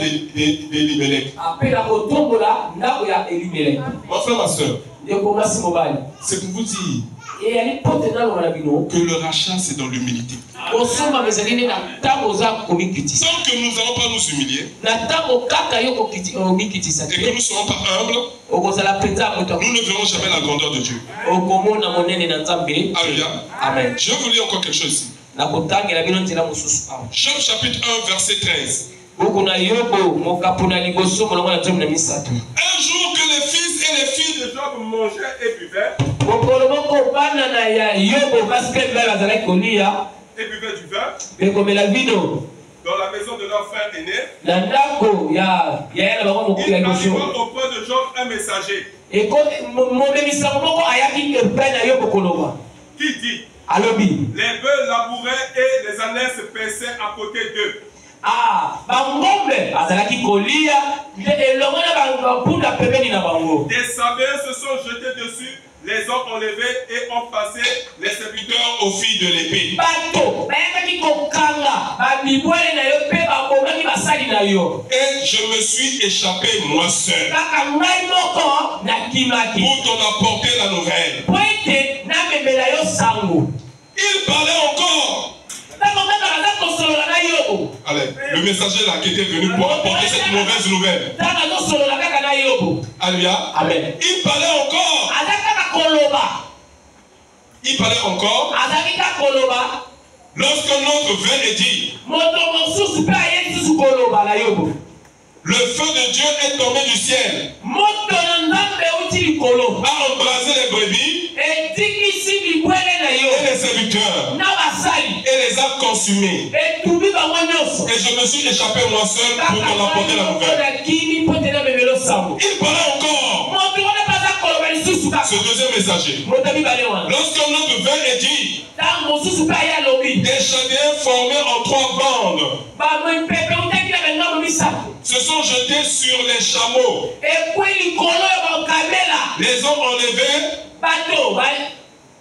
d'Elimelech. Apela kotombola ndako ya Elimeleki. Mon frère, ma soeur, Ndeko masi mobali. c'est pour vous dire Et ali pote na lona bino. que le rachat, c'est dans l'humilité. Kosoma mezalini na tango za komikitisa. Tant que nous n'allons pas nous humilier Na tango kaka yo komikitisa. et que nous ne serons pas humbles, Okozala penza moto. nous ne verrons jamais la grandeur de Dieu. Okomona monene na Nzambe. Alléluia. Amen. Je vais vous lire encore quelque chose ici. Na kotangela bino nzela mosusu awa. Job chapitre 1, verset 13. Buku na Yobo mokapu na liboso molongo na nzomi na misato. Un jour que les fils et les filles de Job mangeaient et buvaient. Mokolo moko bana na ya Yobo basi pe bazalaki kolia. Et buvaient du vin Bekomela vino. dans la maison de leur frère aîné. Na ndako ya yana bango mokulu ya Il liboso. arriva auprès de Job un messager Eko momemisako moko ayaki epai na Yobo koloba. qui dit: Alobi. les bœufs labouraient et les ânes se paissaient à côté d'eux. Ah, bangombe azalaki kolia nde elongo na bapunda pembeni na bango. Des sabins se sont jetés dessus, les ont enlevés et ont passé les serviteurs Aux filles de l'épée. Bato bayakaki kokanga bamibwele na yo mpe babomaki basali na yo. Et je me suis échappé moi seul Kaka ngai moko nakimaki pour t'en apporter la nouvelle. po ete namemela yo sango. Il parlait encore. Ntango kaka naza kosolola na Yobo. Allez, le messager là qui était venu pour apporter cette mauvaise nouvelle. Ntango azosolola kaka na Yobo. Alléluia. Amen. Il parlait encore. Aza kaka koloba. Il parlait encore. Azalaki kaka koloba. Lorsqu'un autre vint et dit, Moto mosusu mpe aye lisusu koloba na Yobo. le feu de Dieu est tombé du ciel, Moto na Nzambe euti likolo. a embrasé les brebis Etikisi libwele na et yo. les serviteurs Na basali. et les a consumés. Etubi bango nyonso. Et je me suis échappé moi seul pour t'en apporter la nouvelle. nakimi mpo te namemela sango. Il parlait encore. Moto wana mpe aza koloba lisusu kaka. Ce deuxième messager. Moto mibale wana. Lorsqu'un autre vint et dit, Ntango mosusu mpe aye alobi. des Chaldéens formés en 3 bandes Bamopepe utaki na bangambo misato. se sont jetés sur les chameaux, Ekwe likolo ya bakamela. les ont enlevés Bato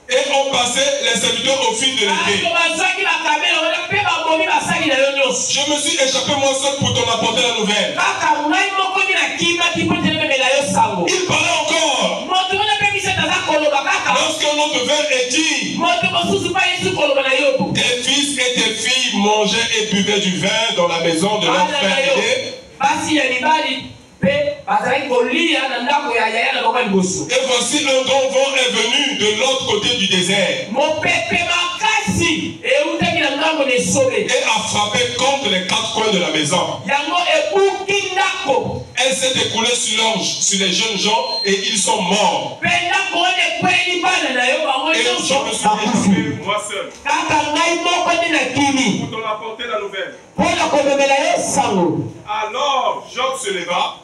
et ont passé les serviteurs au fil de l'épée. bato bazwaki bakamela wana mpe babomi basali na yo nyonso. Je me suis échappé moi seul pour t'en apporter la nouvelle. Kaka ngai moko nde nakimaki mpo te namemela yo sango. Il parlait encore. Moto wana mpe misato aza koloba kaka. Lorsqu'un autre vint et dit, Moto mosusu mpe ayesu koloba na Yobo. tes fils et tes filles mangeaient et buvaient du vin dans la maison de leur frère aîné. Basi ya mibali mpe bazalaki kolia na ndako ya yaya na bango ya liboso. Et voici un grand vent est venu de l'autre côté du désert Mopepe makasi eutaki na ngambo na esobe. et a frappé contre les 4 coins de la maison. Yango ebuki ndako. Elle s'est écoulée sur les jeunes gens et ils sont morts. Mpe ndako wana ekweli bana na yo bango Et je me suis retrouvé moi seul. Pour t'en apporter la nouvelle. Alors Job se leva,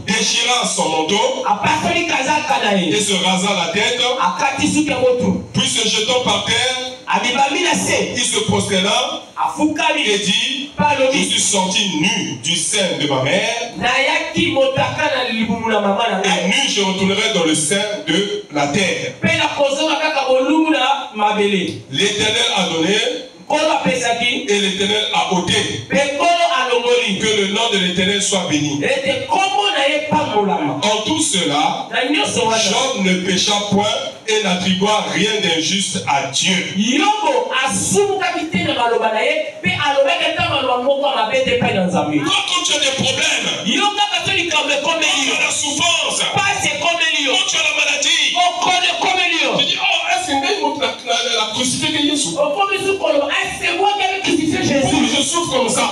déchira son manteau et se rasa la tête, puis se jetant par terre, il se prosterna et dit, je suis sorti nu du sein de ma mère, et nu je retournerai dans le sein de la terre. L'Éternel a donné et l'Éternel a ôté. Que le nom de l'Éternel soit béni. En tout cela, Job ne pécha point et n'attribua rien d'injuste à Dieu. Quand tu as des problèmes, quand tu as la souffrance, quand tu as la maladie, tu dis, oh, est-ce que la crucifixion de Jésus? Je souffre comme ça.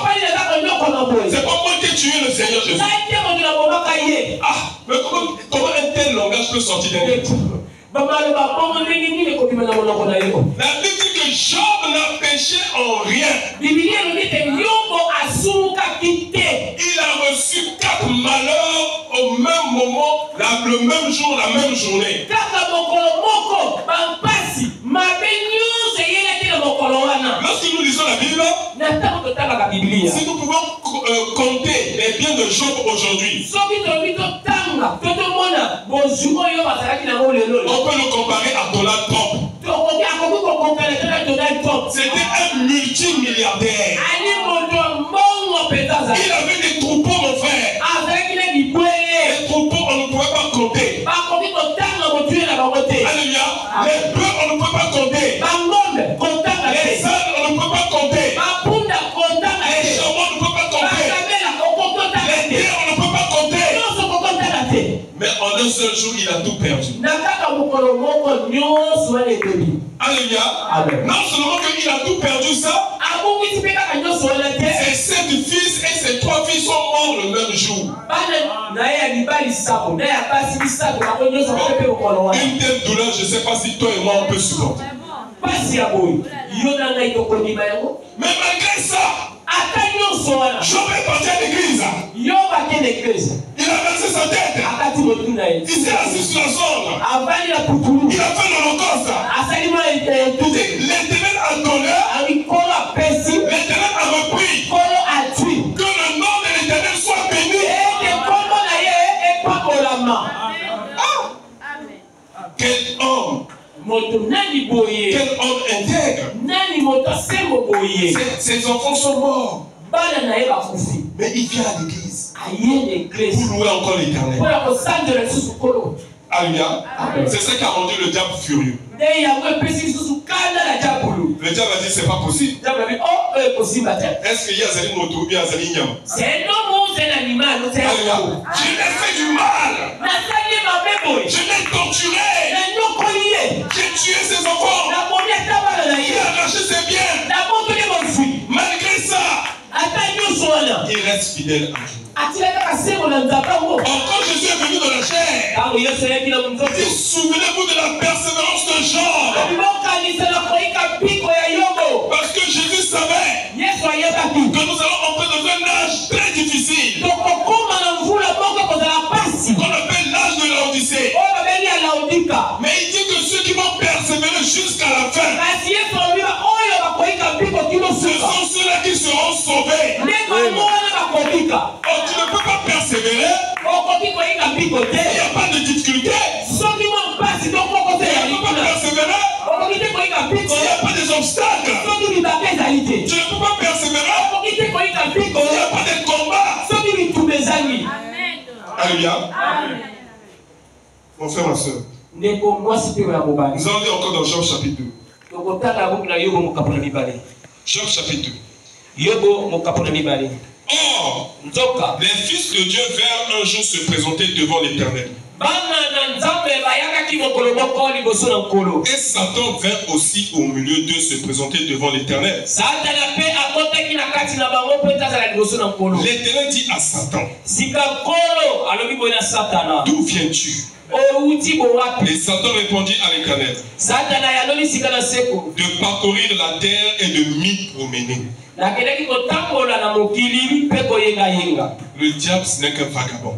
C'est pas moi qui ai tué le Seigneur Jésus. Ah, mais comment un tel langage peut sortir d'un être? La Bible dit que Job n'a péché en rien. Il a reçu 4 malheurs au même moment, le même jour, la même journée. Lorsque nous lisons la Bible, si nous pouvons compter les biens de Job aujourd'hui, on peut le comparer à Donald Trump. C'était un multimilliardaire. Il avait des troupeaux, mon frère. Les troupeaux, on ne pouvait pas compter. Alléluia. Les bœufs, on ne peut pas compter. Les ânes, on ne peut pas compter. Les chameaux, on ne peut pas compter. Les terres, on ne peut pas compter. Mais en un seul jour, il a tout perdu. Alléluia. Non seulement qu'il a tout perdu ça, ses 7 fils et ses 3 filles sont morts le même jour. Une telle douleur, je ne sais pas si toi et moi on peut supporter. Mais malgré ça, Job est parti à l'église. Il a versé sa tête. Il s'est assis sur la sonde. Il a fait l'holocauste. L'Éternel a donné. L'Éternel a repris. Que le nom de l'Éternel soit béni. Quel homme. Quel homme intègre. Ses enfants sont morts. Mais il vient à l'église pour louer encore l'Éternel. Alléluia. C'est ça qui a rendu le diable furieux. Le diable a dit c'est pas possible. Est-ce qu'il y a une moto ou bien un nyam? Alléluia. Je l'ai fait du mal. Je l'ai torturé. J'ai tué ses enfants. J'ai arraché ses biens. Malgré ça, il reste fidèle à Dieu. Quand Jésus est venu dans la chair, souvenez-vous de la persévérance de Job. Parce que Jésus savait que nous allons entrer dans un âge très difficile qu'on appelle l'âge de l'Odyssée. Mais il dit que ceux qui vont persévérer jusqu'à la fin, ce sont ceux-là qui seront sauvés. Oh, tu ne peux pas persévérer. Il n'y a pas de difficulté. Tu ne peux pas persévérer. Il n'y a pas des obstacles. Tu ne peux pas persévérer. Il n'y a pas de combat. Alléluia. Mon frère, ma soeur. Nous allons lire encore dans Job chapitre 2. Job chapitre 2. Or, les fils de Dieu vinrent un jour se présenter devant l'Éternel. Et Satan vint aussi au milieu d'eux se présenter devant l'Éternel. L'Éternel dit à Satan, d'où viens-tu? Et Satan répondit à l'Éternel de parcourir la terre et de m'y promener. Le diable, ce n'est qu'un vagabond.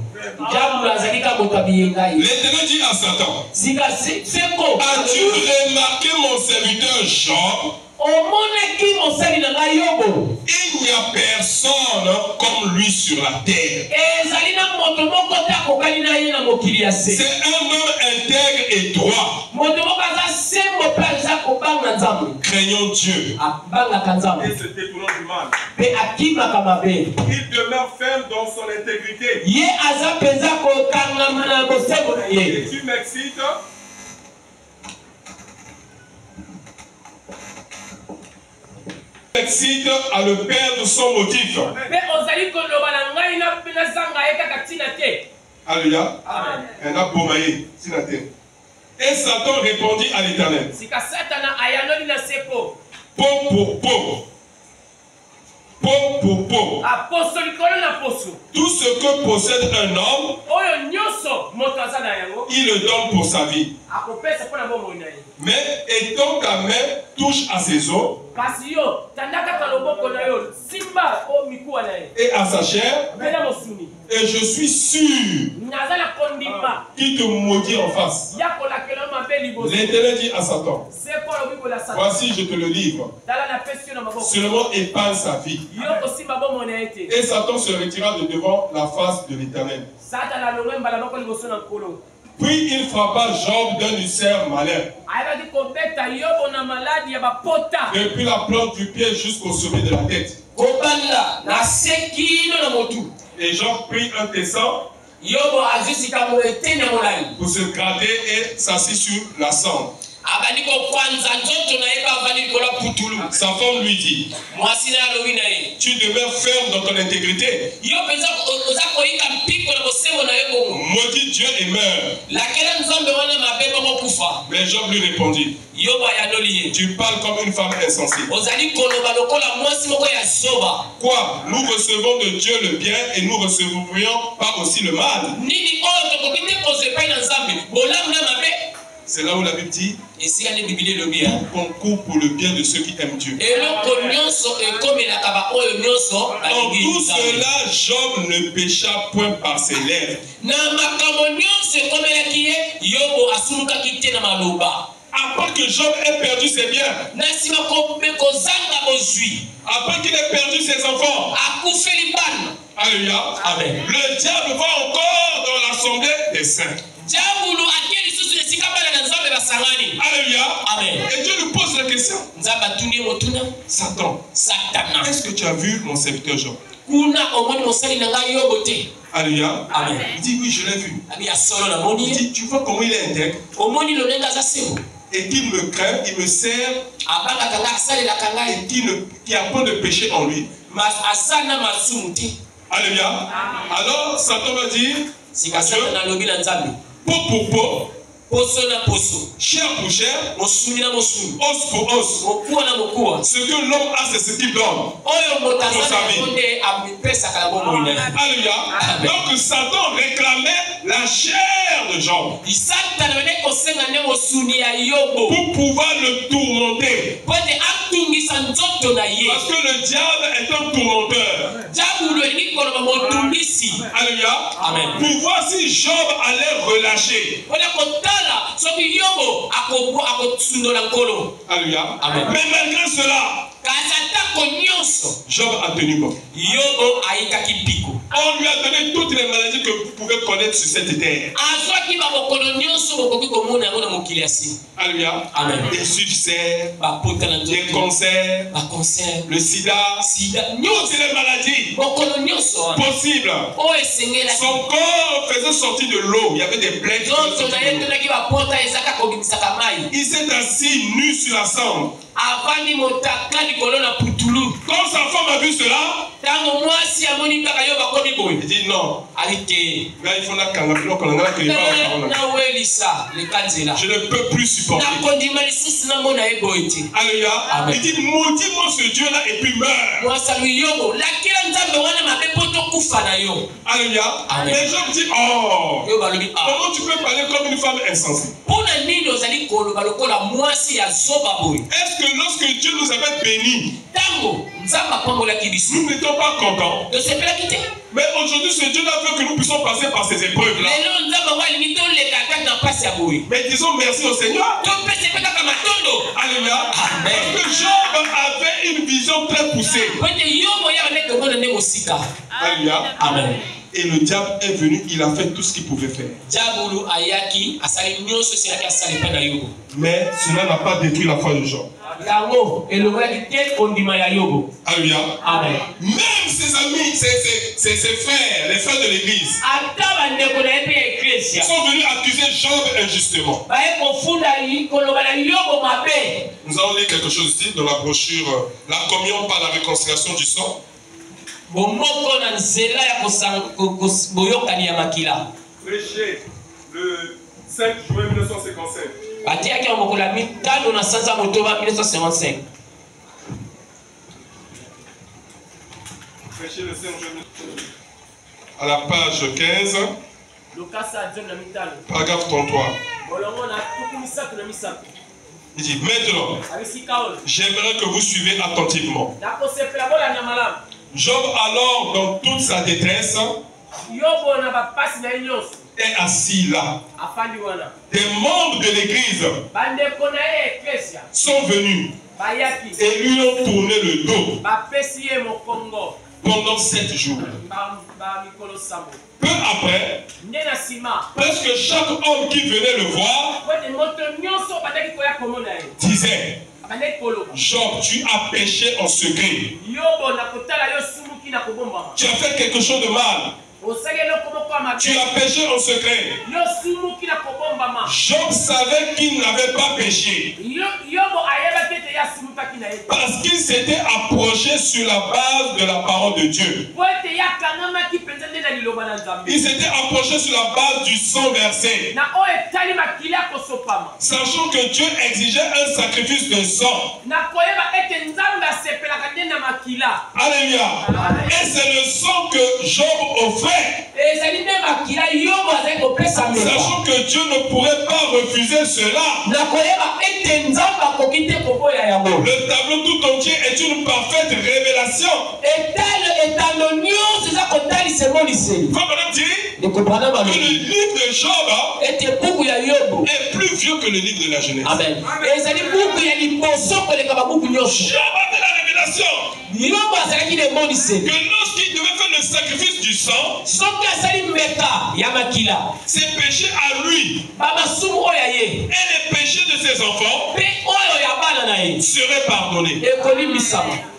L'Éternel dit à Satan, as-tu remarqué mon serviteur Job? Il n'y a personne comme lui sur la terre. C'est un homme intègre et droit. Craignons Dieu. Et se détournant du mal. Il demeure ferme dans son intégrité. Et tu m'excites. Excite à le perdre son motif. Alléluia. Et Satan répondit à l'Éternel, peau pour peau, peau pour peau. Tout ce que possède un homme, il le donne pour sa vie. Mais étant ta main touche à ses os et à sa chair, et je suis sûr qu'il te maudit en face. L'Éternel dit à Satan, voici je te le livre, seulement épargne sa vie. Et Satan se retira de devant la face de l'Éternel. Puis il frappa Job d'un ulcère malin, depuis la plante du pied jusqu'au sommet de la tête. Et Job prit un tesson pour se gratter et s'assit sur la cendre. Sa femme lui dit, tu demeures ferme dans ton intégrité. Maudit Dieu et meurs. Mais Job lui répondit, tu parles comme une femme insensée. Quoi? Nous recevons de Dieu le bien et nous recevrions pas aussi le mal. C'est là où la Bible dit, tout concourt pour le bien de ceux qui aiment Dieu. En tout cela, Job ne pécha point par ses lèvres. Après que Job ait perdu ses biens, après qu'il ait perdu ses enfants, alléluia, amen. Le diable va encore dans l'assemblée des saints. Alléluia. Amen. Et Dieu lui pose la question, Satan, est-ce que tu as vu mon serviteur Job? Alléluia. Amen. Il dit oui, je l'ai vu. Il dit, tu vois comment il est intègre et qu'il me craint, il me sert et qu'il a point de péché en lui. Alléluia. Alors Satan va dire, peau pour peau, chair pour chair, os pour os. Ce que l'homme a, c'est ce qu'il donne pour sa vie. Alléluia. Donc Satan réclamait la chair de Job pour pouvoir le tourmenter. Parce que le diable est un tourmenteur. Alléluia. Amen. Pour voir si Job allait relâcher. Alléluia. Amen. Mais malgré cela, Job a tenu bon. On lui a donné toutes les maladies que vous pouvez connaître sur cette terre. Alléluia. Amen. Des succès, des cancers, le sida, toutes les maladies possibles. Son corps faisait sortir de l'eau. Il y avait des plaies. Il s'est assis nu sur la cendre. Quand sa femme a vu cela, Il dit non. Là, il faut la je ne peux plus supporter. Alléluia. Il dit maudis-moi ce Dieu-là et puis meurs. Alléluia. Les gens disent oh, comment tu peux parler comme une femme insensée? Est-ce que lorsque Dieu nous avait bénis, nous n'étions pas contents? Mais aujourd'hui, ce Dieu-là veut que nous puissions passer par ces épreuves-là. Mais disons merci au Seigneur. Alléluia. Parce que Job avait une vision très poussée. Alléluia. Amen. Et le diable est venu, il a fait tout ce qu'il pouvait faire. Mais cela n'a pas détruit la foi de Job. Alléluia. Amen. Même ses amis, ses frères, les frères de l'église, sont venus accuser Job injustement. Nous allons lire quelque chose ici dans la brochure La communion par la réconciliation du sang. Prêché le 5 juin 1955. Prêché le 5 juin. À la page 15, paragraphe 33. Il dit maintenant, j'aimerais que vous suivez attentivement. Job alors dans toute sa détresse est assis là. Des membres de l'église sont venus et lui ont tourné le dos pendant 7 jours. Peu après, presque chaque homme qui venait le voir disait: Job, tu as péché en secret. Tu as fait quelque chose de mal. Tu as péché en secret. Job savait qu'il n'avait pas péché parce qu'il s'était approché sur la base de la parole de Dieu. Il s'était approché sur la base du sang versé, sachant que Dieu exigeait un sacrifice de sang. Alléluia. Et c'est le sang que Job offrait, sachant que Dieu ne pourrait pas refuser cela. Le tableau tout entier est une parfaite révélation. Que le livre de Job est plus vieux que le livre de la Genèse. Amen. Job avait la révélation que lorsqu'il devait faire le sacrifice du sang, ses péchés à lui et les péchés de ses enfants seraient pardonnés.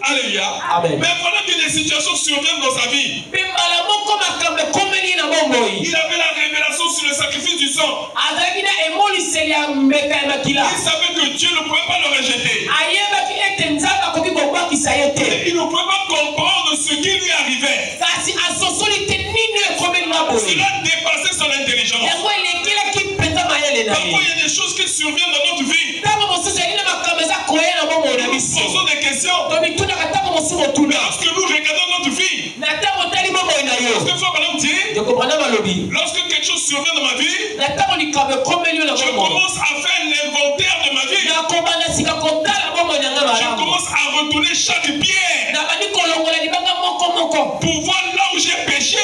Alléluia. Amen. Mais pendant que des situations surviennent dans sa vie, il avait la révélation sur le sacrifice du sang. Il savait que Dieu ne pouvait pas le rejeter. Et il ne pouvait pas comprendre ce qui lui arrivait. Cela dépassait son intelligence. Parfois, il y a des choses qui surviennent dans notre vie. Nous posons des questions. Mais lorsque nous regardons notre vie, lorsque quelque chose survient dans ma vie, je commence à faire l'inventaire de ma vie. Je commence à retourner chaque pierre pour voir là où j'ai péché,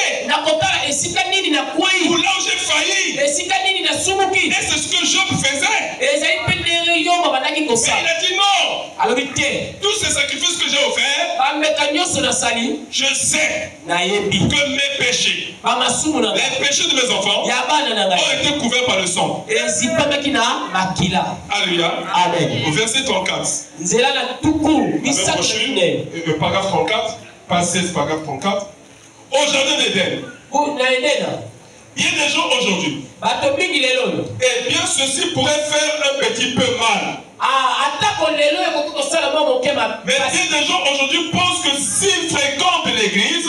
ou là où j'ai failli. Et c'est ce que Job faisait. Mais il a dit non. Tous ces sacrifices que j'ai offerts, je sais que mes péchés, les péchés de mes enfants, ont été couverts par le sang. Alléluia. Au verset 34. Le paragraphe 34, page 16, paragraphe 34. Au jardin d'Éden, il y a des gens aujourd'hui, et bien ceci pourrait faire un petit peu mal. Mais bien des gens aujourd'hui pensent que s'ils fréquentent l'église,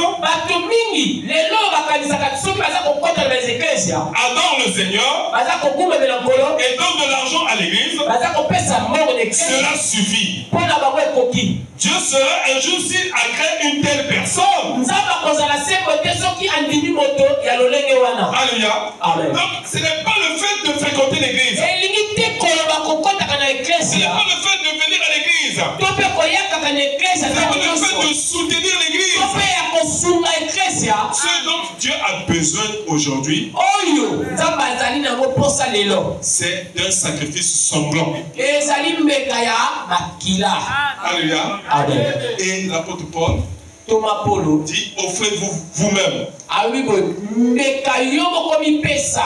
adorent le Seigneur et donnent de l'argent à l'église, cela suffit. Dieu serait injuste s'il agrée une telle personne. Alléluia. Donc ce n'est pas le fait de fréquenter l'église. Ce n'est pas le fait de venir à l'église. Ce n'est pas le fait de soutenir l'église. Ce dont Dieu a besoin aujourd'hui, c'est d'un sacrifice sanglant. Alléluia. Et l'apôtre Paul dit, offrez-vous vous-même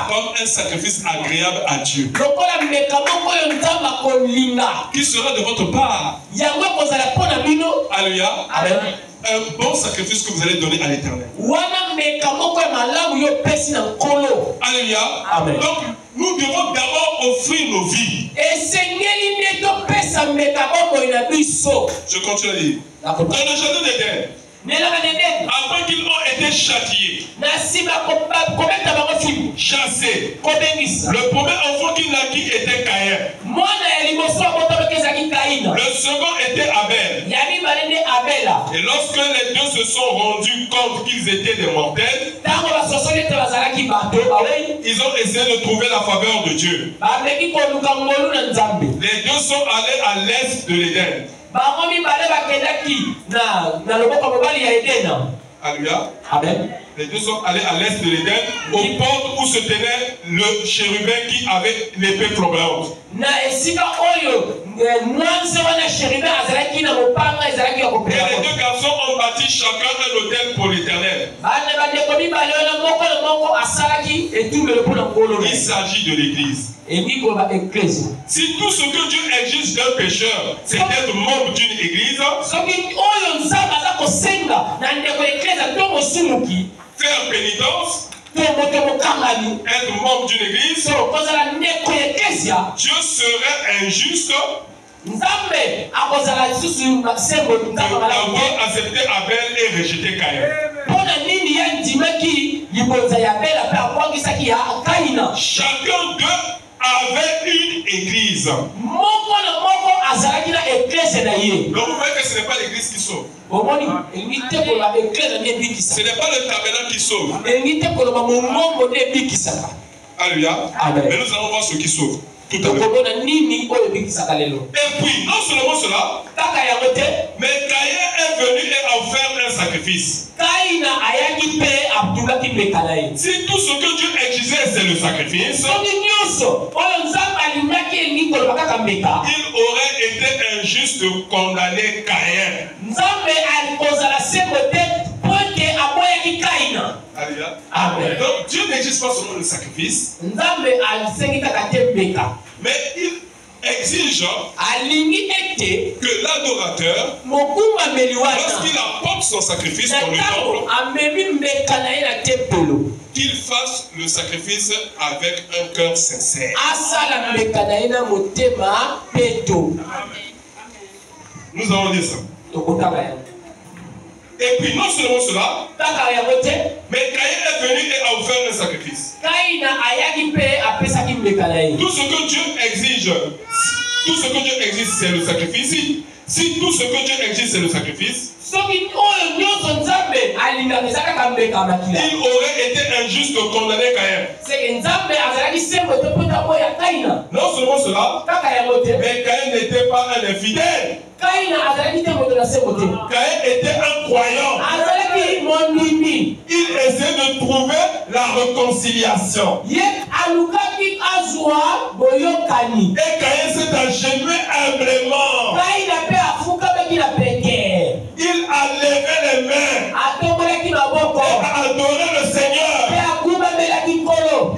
comme un sacrifice agréable à Dieu, qui sera de votre part. Alléluia. Un bon sacrifice que vous allez donner à l'Éternel. Alléluia. Donc nous devons d'abord offrir nos vies. Je continue à dire. Dans le jardin d'Éden, après qu'ils ont été châtiés, chassés, le premier enfant qui naquit était Caïn. Le second était Abel. Et lorsque les deux se sont rendus compte qu'ils étaient des mortels, ils ont essayé de trouver la faveur de Dieu. Les deux sont allés à l'est de l'Éden. Alléluia. Amen. Les deux sont allés à l'est de l'Éden, aux portes où se tenait le chérubin qui avait l'épée flamboyante. Et les deux garçons ont bâti chacun un autel pour l'Éternel. Il s'agit de l'Église. Si tout ce que Dieu exige d'un pécheur, c'est d'être membre d'une église, faire pénitence, être membre d'une église, Dieu serait injuste d'avoir accepté Abel et rejeté Caïn. Chacun d'eux avait une église. Donc vous voyez que ce n'est pas l'église qui sauve. Ce n'est pas le tabernacle qui sauve. Alléluia. Mais nous allons voir ce qui sauve. Tout à l'heure. Et puis, non seulement cela, mais Caïn est venu et a offert un sacrifice. Si tout ce que Dieu exigeait, c'est le sacrifice, il aurait été injuste de condamner Caïn. Alléluia. Donc Dieu n'exige pas seulement le sacrifice, mais il exige que l'adorateur, lorsqu'il apporte son sacrifice dans le temple, qu'il fasse le sacrifice avec un cœur sincère. Nous allons dire ça. Et puis non seulement cela, mais Caïn est venu et a offert un sacrifice. Tout ce que Dieu exige, c'est le sacrifice. Si tout ce que Dieu exige, c'est le sacrifice, il aurait été injuste de condamner Caïn. Non seulement cela, mais Caïn n'était pas un infidèle. Caïn était un croyant. Il essayait de trouver la réconciliation. Et Caïn s'est agenouillé humblement. Il a levé les mains et a adoré le Seigneur.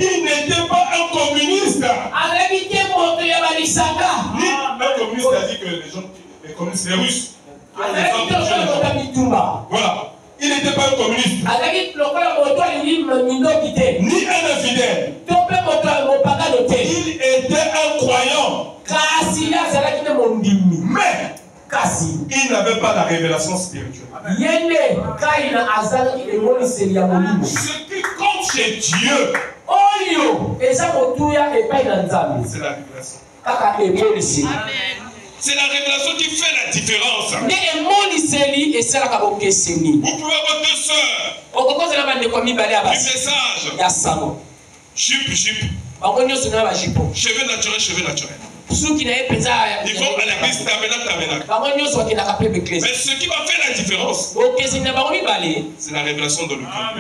Il n'était pas un communiste. Un communiste a dit que les communistes, les Russes, voilà. Il n'était pas un communiste, ni un infidèle. Il était un croyant. Mais il n'avait pas la révélation spirituelle. Ce qui compte chez Dieu, c'est la révélation. C'est la révélation qui fait la différence. Vous pouvez avoir deux sœurs. Du message. Jupe. Cheveux naturels. Ils vont à l'église tabernacle. Mais ce qui va faire la différence, c'est la révélation de Lucas.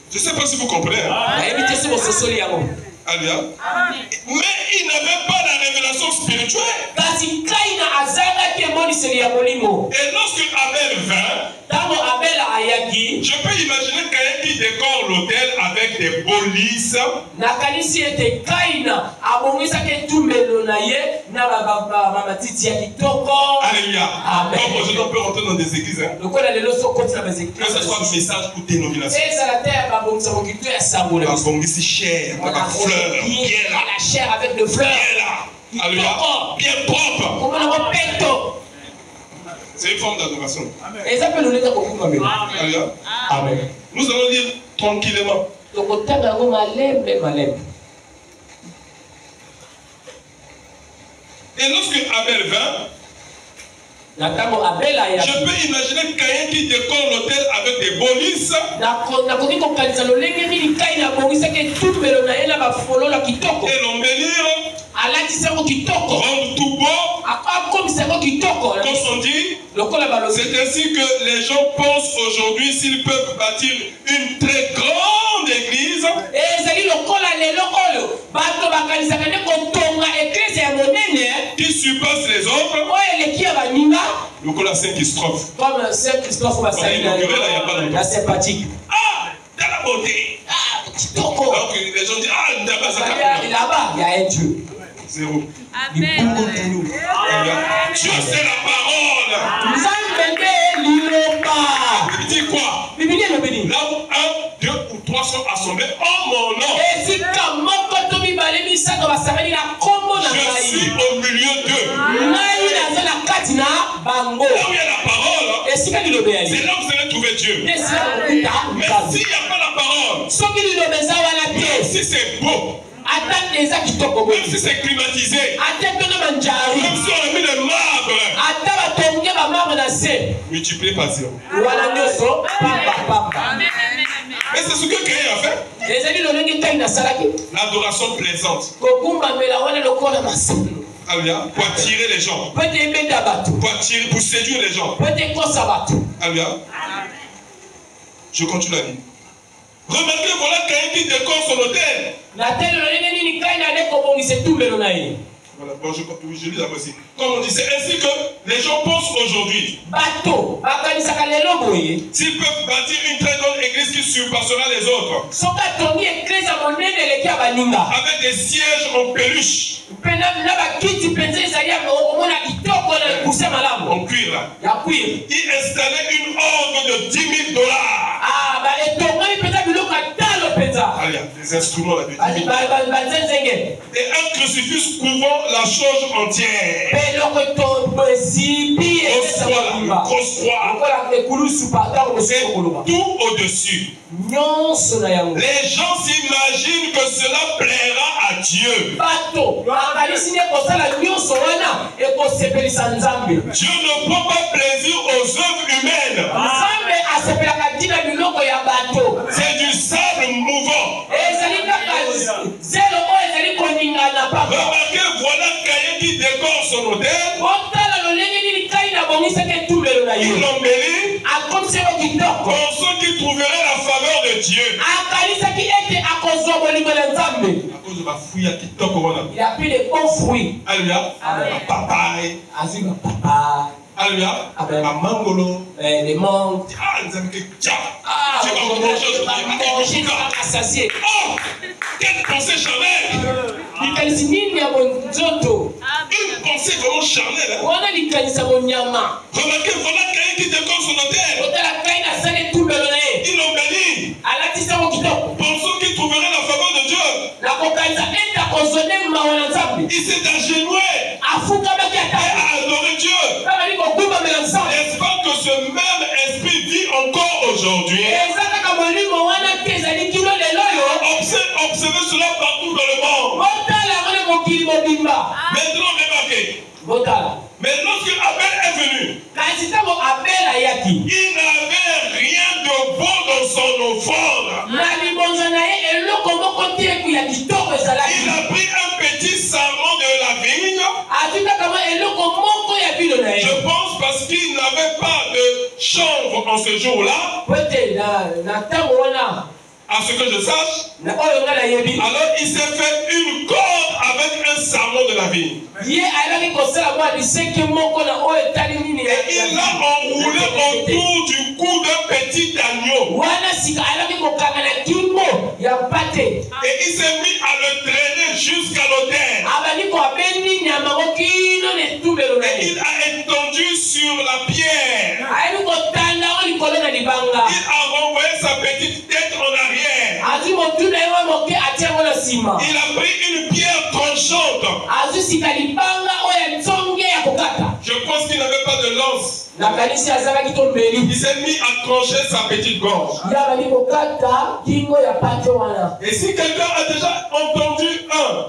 Je ne sais pas si vous comprenez. Alléluia. Mais il n'avait pas la révélation spirituelle. Et lorsque Abel vint, je peux imaginer quelqu'un qui décore l'autel avec des beaux lys. Alléluia. Donc aujourd'hui on peut rentrer dans des églises. Que ce soit le message ou dénomination. La bongisi chère, la fleur, bien là. La chair avec de fleurs. Bien là. Alléluia. Bien propre. C'est une forme d'adoration. Alléluia. Amen. Nous allons lire tranquillement. Et lorsque Abel vint, je peux imaginer quelqu'un qui décore l'autel avec des beaux lys. Et l'embellir. Rendre tout beau. Comme on dit, c'est ainsi que les gens pensent aujourd'hui s'ils peuvent bâtir une très grande église qui surpasse les autres. Le col à 5 strophes. Comme Saint-Christophe va la sympathique. Ah, dans la beauté. Donc les gens disent, ah, là-bas, il y a un Dieu. Zéro. Amen. Dieu, c'est la parole. Il dit quoi? Là où 1, 2 ou 3 sont assemblés en mon nom, je suis au milieu d'eux. Là où il y a la parole, c'est là où vous allez trouver Dieu. Mais s'il n'y a pas la parole, même si c'est beau, même si c'est climatisé, même si on a mis le marbre, multiplié par 0. Mais c'est ce que Caïn a fait. L'adoration plaisante. Alléluia. Pour attirer les gens. Pour séduire les gens. Alléluia. Je continue à dire. Remarquez, voilà Caïn qui décore son hôtel. Voilà, bon, je lis d'abord aussi. Comme on dit, c'est ainsi que les gens pensent aujourd'hui. S'ils peuvent bâtir une très grande église qui surpassera les autres. Avec des sièges en peluche. En cuir là. Il installait une orgue de $10 000. Allez, des instruments là de 10 000. Et un crucifix couvrant la chose entière. Grosse croix. Et tout au-dessus. Les gens s'imaginent que cela plaira à Dieu. Dieu ne prend pas plaisir aux œuvres humaines. C'est du sable mouvant. Remarquez, voilà Caïn qui décore son hôtel. Il l'embellit. Pensant qu'il trouverait la faveur de Dieu. À cause de ma fouille qui toque au monde. Il a pris les bons fruits. Alléluia. La papaye. Alléluia. La mangolo. Les mangues. Ah, les amis qui tu vas manger aujourd'hui. Oh, quelle pensée charnelle. Une pensée vraiment charnelle. Remarquez, voilà Caïn qui décore son hôtel. Il l'embellit. Pensant qu'il trouverait la faveur de Dieu. À cause Il s'est agenouillé et a adoré Dieu. N'est-ce pas que ce même esprit vit encore aujourd'hui? Observez cela partout dans le monde. Maintenant, remarquez. Mais lorsque Abel est venu, il n'avait rien de bon dans son offrande. Il a pris un petit sarment de la vigne. Je pense parce qu'il n'avait pas de chanvre en ce jour-là. À ce que je sache, alors il s'est fait une corde avec un sarment de la vigne. Et il l'a enroulé autour du cou d'un petit agneau. Et il s'est mis à le traîner jusqu'à l'autel. Et il a étendu sur la pierre. Il a renvoyé sa petite tête en arrière. Il a pris une pierre tranchante. Je pense qu'il n'avait pas de lance. Il s'est mis à trancher sa petite gorge. Et si quelqu'un a déjà entendu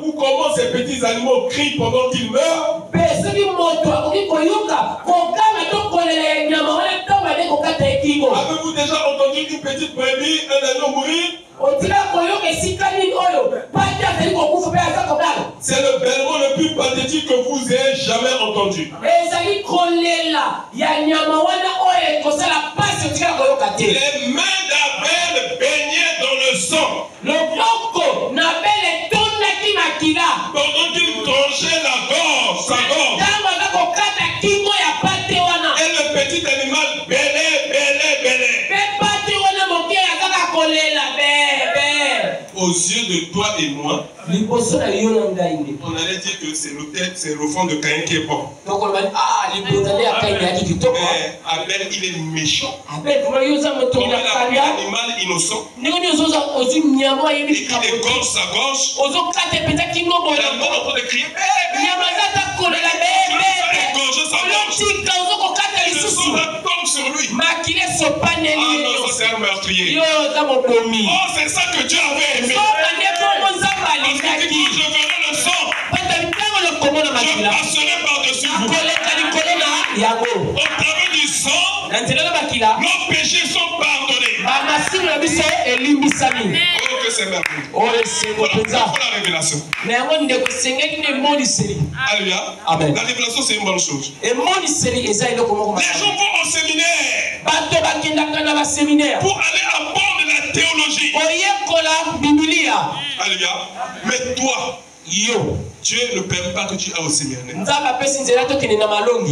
ou comment ces petits animaux crient pendant qu'ils meurent, avez-vous déjà entendu une petite brebis, un agneau mourir? C'est le bêlement le plus pathétique que vous ayez jamais entendu. Les mains d'Abel baignaient dans le sang. Pendant qu'il tranchait la gorge, sa gorge. Et le petit animal bêlait. Aux yeux de toi et moi, on allait dire que c'est l'offrande de Caïn qui est bon. Mais Abel, il est méchant. Comme il a pris l'animal innocent et qu'il égorge sa gorge, il est en train de crier. Égorger sa gorge. Et le sang tombe sur lui. Ah non, ça c'est un meurtrier. Oh, c'est ça que Dieu avait aimé. Je verrai le sang. Je passerai par-dessus vous. Au travers du sang, nos péchés sont pardonnés. Oh, que c'est merveilleux. Voilà la révélation. Alléluia. Amen. La révélation, c'est une bonne chose. Les gens vont au séminaire pour aller apprendre la théologie. Alléluia. Mais toi, Dieu ne permet pas que tu ailles au séminaire.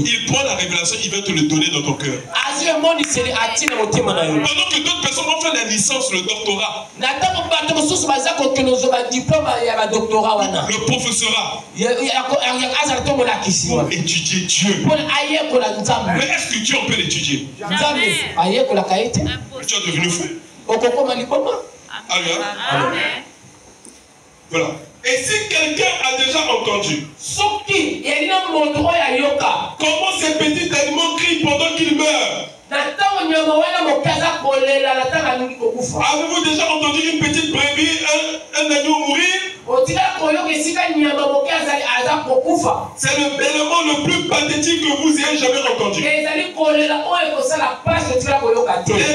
Il prend la révélation, il va te le donner dans ton cœur. Pendant que d'autres personnes vont faire la licence, le doctorat, le professorat, pour étudier Dieu. Mais est-ce que Dieu peut l'étudier? Tu es devenu fou. Alléluia. Voilà. Et si quelqu'un a déjà entendu comment ces petits animaux crient pendant qu'ils meurent, avez-vous déjà entendu une petite brebis, un agneau mourir? C'est le bêlement le plus pathétique que vous ayez jamais entendu. Les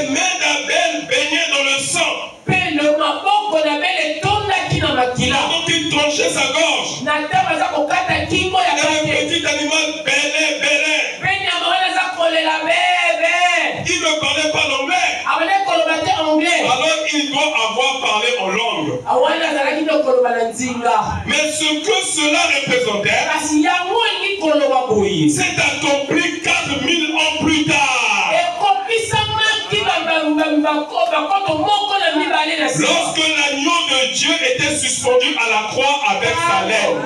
mains d'Abel baignaient dans le sang. Pendant qu'il tranchait sa gorge, et le petit animal bêlait. Il ne parlait pas l'anglais. Alors il doit avoir parlé en langue. Mais ce que cela représentait s'est accompli 4000 ans plus tard. Lorsque l'agneau de Dieu était suspendu à la croix avec sa lèvre,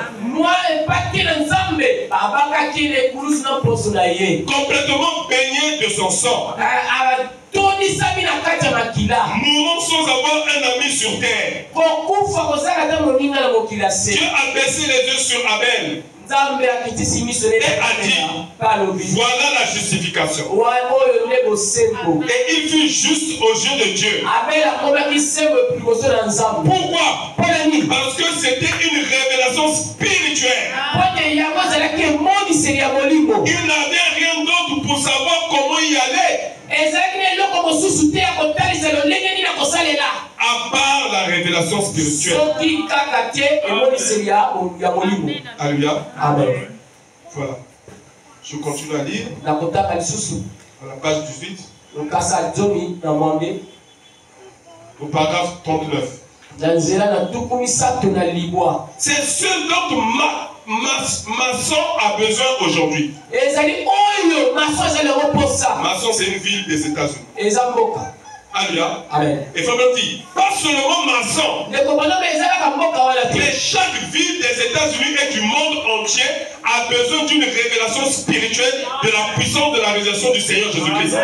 complètement baigné de son sang, Mourons sans avoir un ami sur terre. Dieu a baissé les yeux sur Abel. Et a dit, voilà la justification. Et il fut juste aux yeux de Dieu. Pourquoi? Parce que c'était une révélation spirituelle. Il n'avait rien d'autre pour savoir comment y aller. À part la révélation spirituelle. Alléluia. Amen. Voilà. Je continue à lire. À la page 18. Au paragraphe 39. C'est ce dont Masson a besoin aujourd'hui. Masson, c'est une ville des États-Unis. Alléluia. Et faut même dire, pas seulement Masson, mais chaque ville des États-Unis et du monde entier a besoin d'une révélation spirituelle de la puissance de la réalisation du Seigneur Jésus-Christ.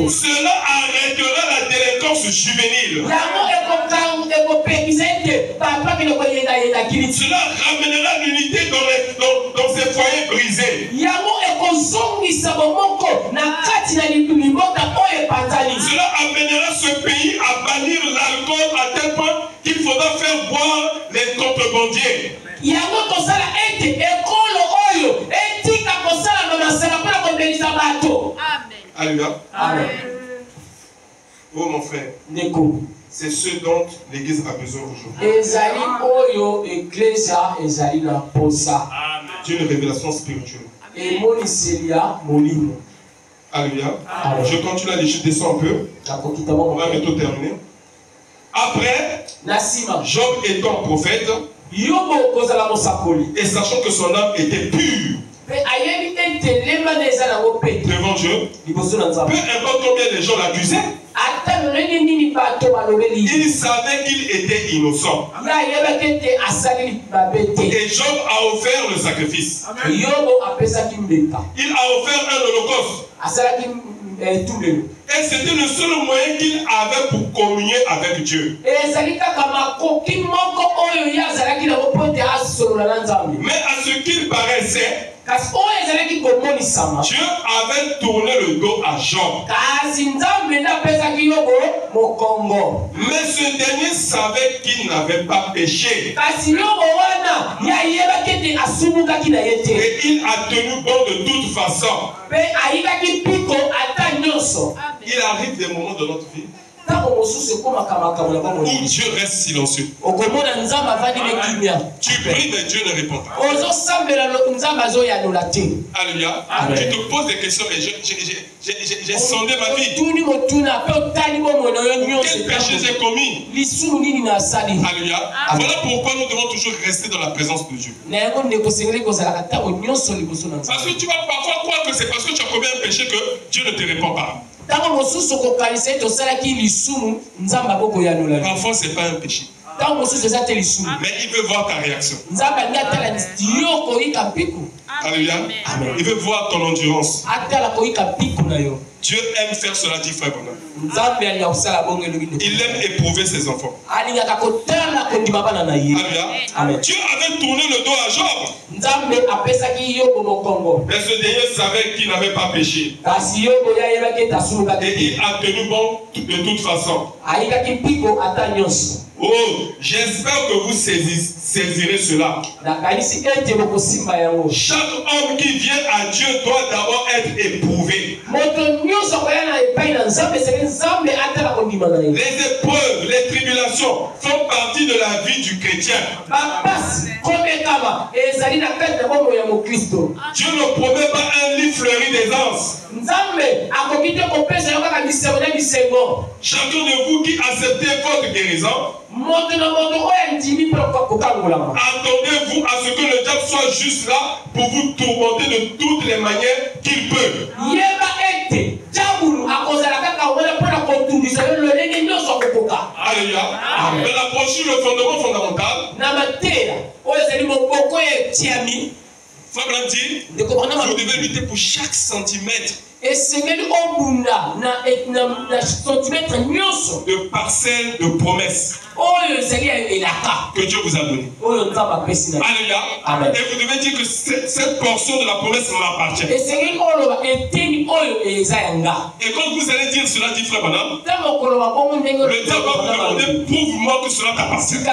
Cela arrêtera la délinquance juvénile. Cela ramènera l'unité dans ces foyers brisés. Cela amènera ce pays à bannir l'alcool à tel point qu'il faudra faire boire les contrebandiers. Alléluia. Amen. Oh mon frère, c'est ce dont l'Église a besoin aujourd'hui. D'une révélation spirituelle. Alléluia. Je continue à lire, je descends un peu. On va bientôt terminer. Après, Job étant prophète, et sachant que son âme était pure devant Dieu, peu importe combien les gens l'accusaient, il savait qu'il était innocent. Et Job a offert le sacrifice. Il a offert un holocauste. Et c'était le seul moyen qu'il avait pour communier avec Dieu. Mais à ce qu'il paraissait, Dieu avait tourné le dos à Job. Mais ce dernier savait qu'il n'avait pas péché. Et il a tenu bon de toute façon. Il arrive des moments de notre vie où Dieu reste silencieux. Tu pries mais Dieu ne répond pas. Alléluia. Tu te poses des questions et j'ai sondé ma vie. Quel péché j'ai commis? Alléluia. Voilà pourquoi nous devons toujours rester dans la présence de Dieu. Parce que tu vas parfois croire que c'est parce que tu as commis un péché que Dieu ne te répond pas. Parfois c'est pas un péché. Mais il veut voir ta réaction. Alléluia. Il veut voir ton endurance. Dieu aime faire cela, dit frère Bonheur. Il aime éprouver ses enfants. Alléluia. Dieu avait tourné le dos à Job. Mais ce dernier savait qu'il n'avait pas péché. Et il a tenu bon de toute façon. Oh, j'espère que vous saisirez cela. Chaque homme qui vient à Dieu doit d'abord être éprouvé. Les épreuves, les tribulations font partie de la vie du chrétien. Dieu ne promet pas un lit fleuri d'aisance. Chacun de vous qui acceptez votre guérison, attendez-vous à ce que le diable soit juste là pour vous tourmenter de toutes les manières qu'il peut. Alléluia. Mais la brochure, le fondement fondamental, Frère Branham dit, vous devez lutter pour chaque centimètre de parcelle de promesse que Dieu vous a donné. Alléluia. Amen. Et vous devez dire que cette portion de la promesse m'appartient. Et quand vous allez dire cela, dit Frère Branham, le diable va vous demander, prouve-moi que cela t'appartient.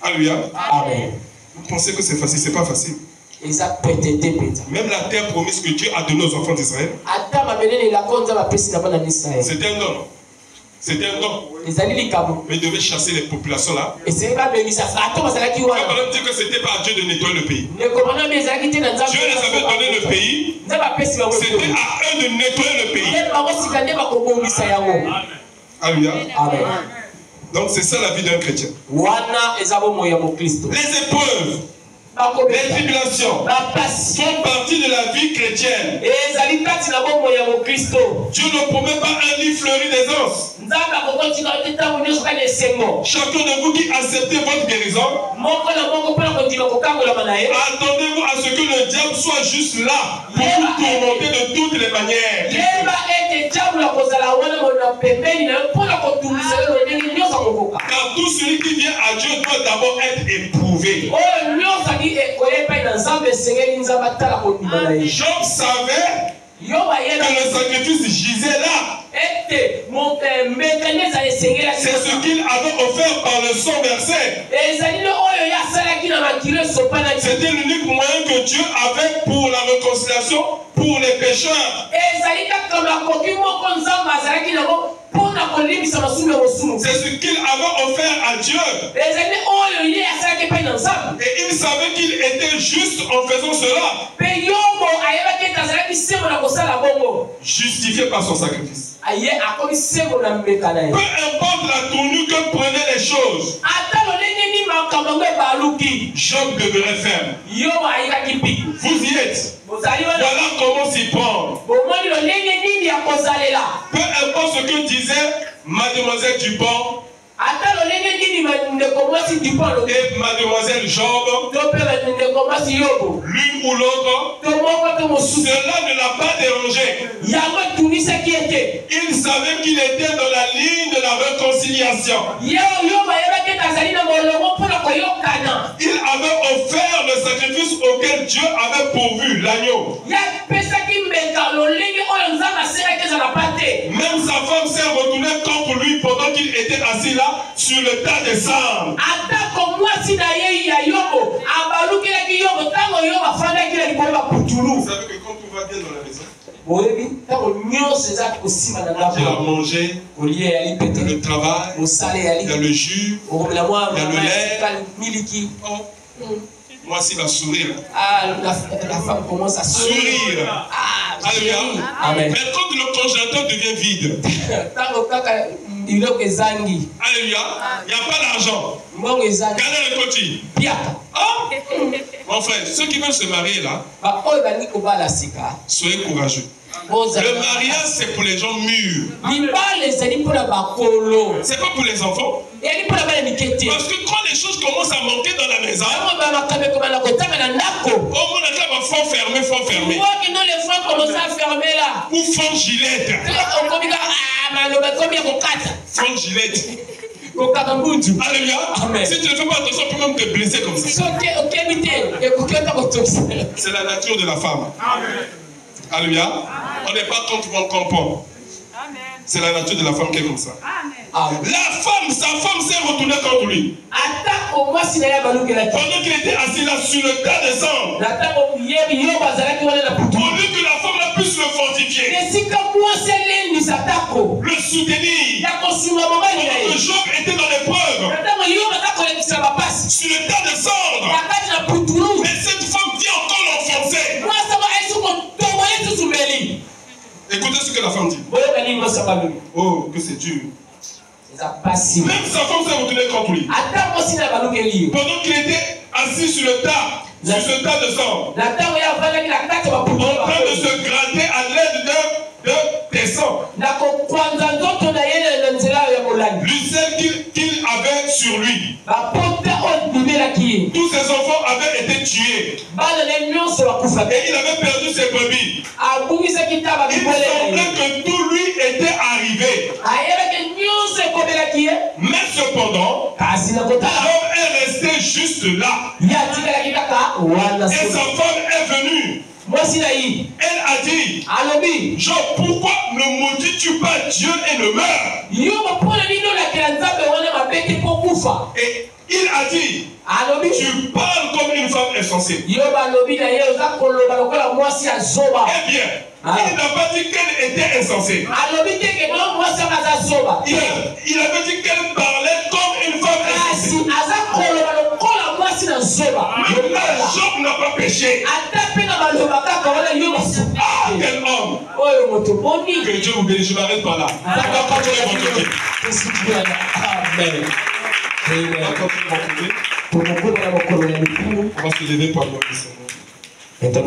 Alléluia. Amen. Vous pensez que c'est facile? C'est pas facile. Même la terre promise que Dieu a donnée aux enfants d'Israël, c'était un don. C'était un don. Mais il devait chasser les populations là. Dieu dit que c'était pas à Dieu de nettoyer le pays. Dieu les avait donné le pays. C'était à eux de nettoyer le pays. Alléluia. Amen. Donc c'est ça la vie d'un chrétien. Les épreuves, les tribulations font partie de la vie chrétienne. Dieu ne promet pas un lit fleuri d'aisance. Chacun de vous qui acceptez votre guérison, attendez-vous à ce que le diable soit juste là pour vous tourmenter de toutes les manières. Car tout celui qui vient à Dieu doit d'abord être éprouvé. Job savait que le sacrifice gisait là. C'est ce qu'il avait offert par le son versé. C'était l'unique moyen que Dieu avait pour la réconciliation pour les pécheurs. C'est ce qu'il avait offert à Dieu. Et il savait qu'il était juste en faisant cela. Justifié par son sacrifice. Peu importe la tournure que prenaient les choses, Job demeurait ferme. Vous y êtes. Voilà comment s'y prendre. Peu importe ce que disait Mademoiselle Dupont et Mademoiselle Job, l'une ou l'autre, cela ne l'a pas dérangé. Il savait qu'il était dans la ligne de la réconciliation. Il avait offert le sacrifice auquel Dieu avait pourvu, l'agneau. Même sa femme s'est retournée contre lui pendant qu'il était assis là sur le tas de cendres. Vous savez que quand tout va bien dans la maison, il y a à manger, il y a le travail, il y a le jus, il y a le lait. Moi, si va sourire. La femme commence à sourire. Alléluia. Mais quand le congélateur devient vide, alléluia, il n'y a pas d'argent. Quel est le côté? Mon frère, ceux qui veulent se marier là, soyez courageux. Le mariage, c'est pour les gens mûrs. C'est pas pour les enfants. Parce que quand les choses commencent à manquer dans la maison, au moins la fond fermé. Ou fond gilette. Fond gilette. Alléluia. Si tu ne fais pas attention, tu peux même te blesser comme ça. C'est la nature de la femme. Alléluia. On n'est pas contre mon compon. C'est la nature de la femme qui est comme ça. Sa femme s'est retournée contre lui. Pendant qu'il était assis là sur le tas de sang. Au lieu que la femme puisse le fortifier, le soutenir. Pendant que Job était dans l'épreuve, sur le tas de cendres, mais cette femme vient encore l'enfoncer. Écoutez ce que la femme dit. Oh, que c'est dur. Même sa femme s'est retournée contre lui. Pendant qu'il était assis sur le tas, sur ce tas de sang, en train de se gratter à l'aide de tes sangs. L'huile qu'il avait sur lui. Tous ses enfants avaient été tués. Et il avait perdu ses brebis. Il semblait que tout lui était arrivé. Mais cependant, Job est resté juste là. Et sa femme est venue. Elle a dit, Job, pourquoi ne maudis-tu pas Dieu et ne meurs? Et il a dit, tu parles comme une femme insensée. Eh bien, il n'a pas dit qu'elle était insensée. Il avait dit qu'elle parlait comme une femme insensée. Mais Job n'a pas péché. Ah, quel homme! Que Dieu vous bénisse, je m'arrête pas là. Amen. On va se lever pour le Seigneur.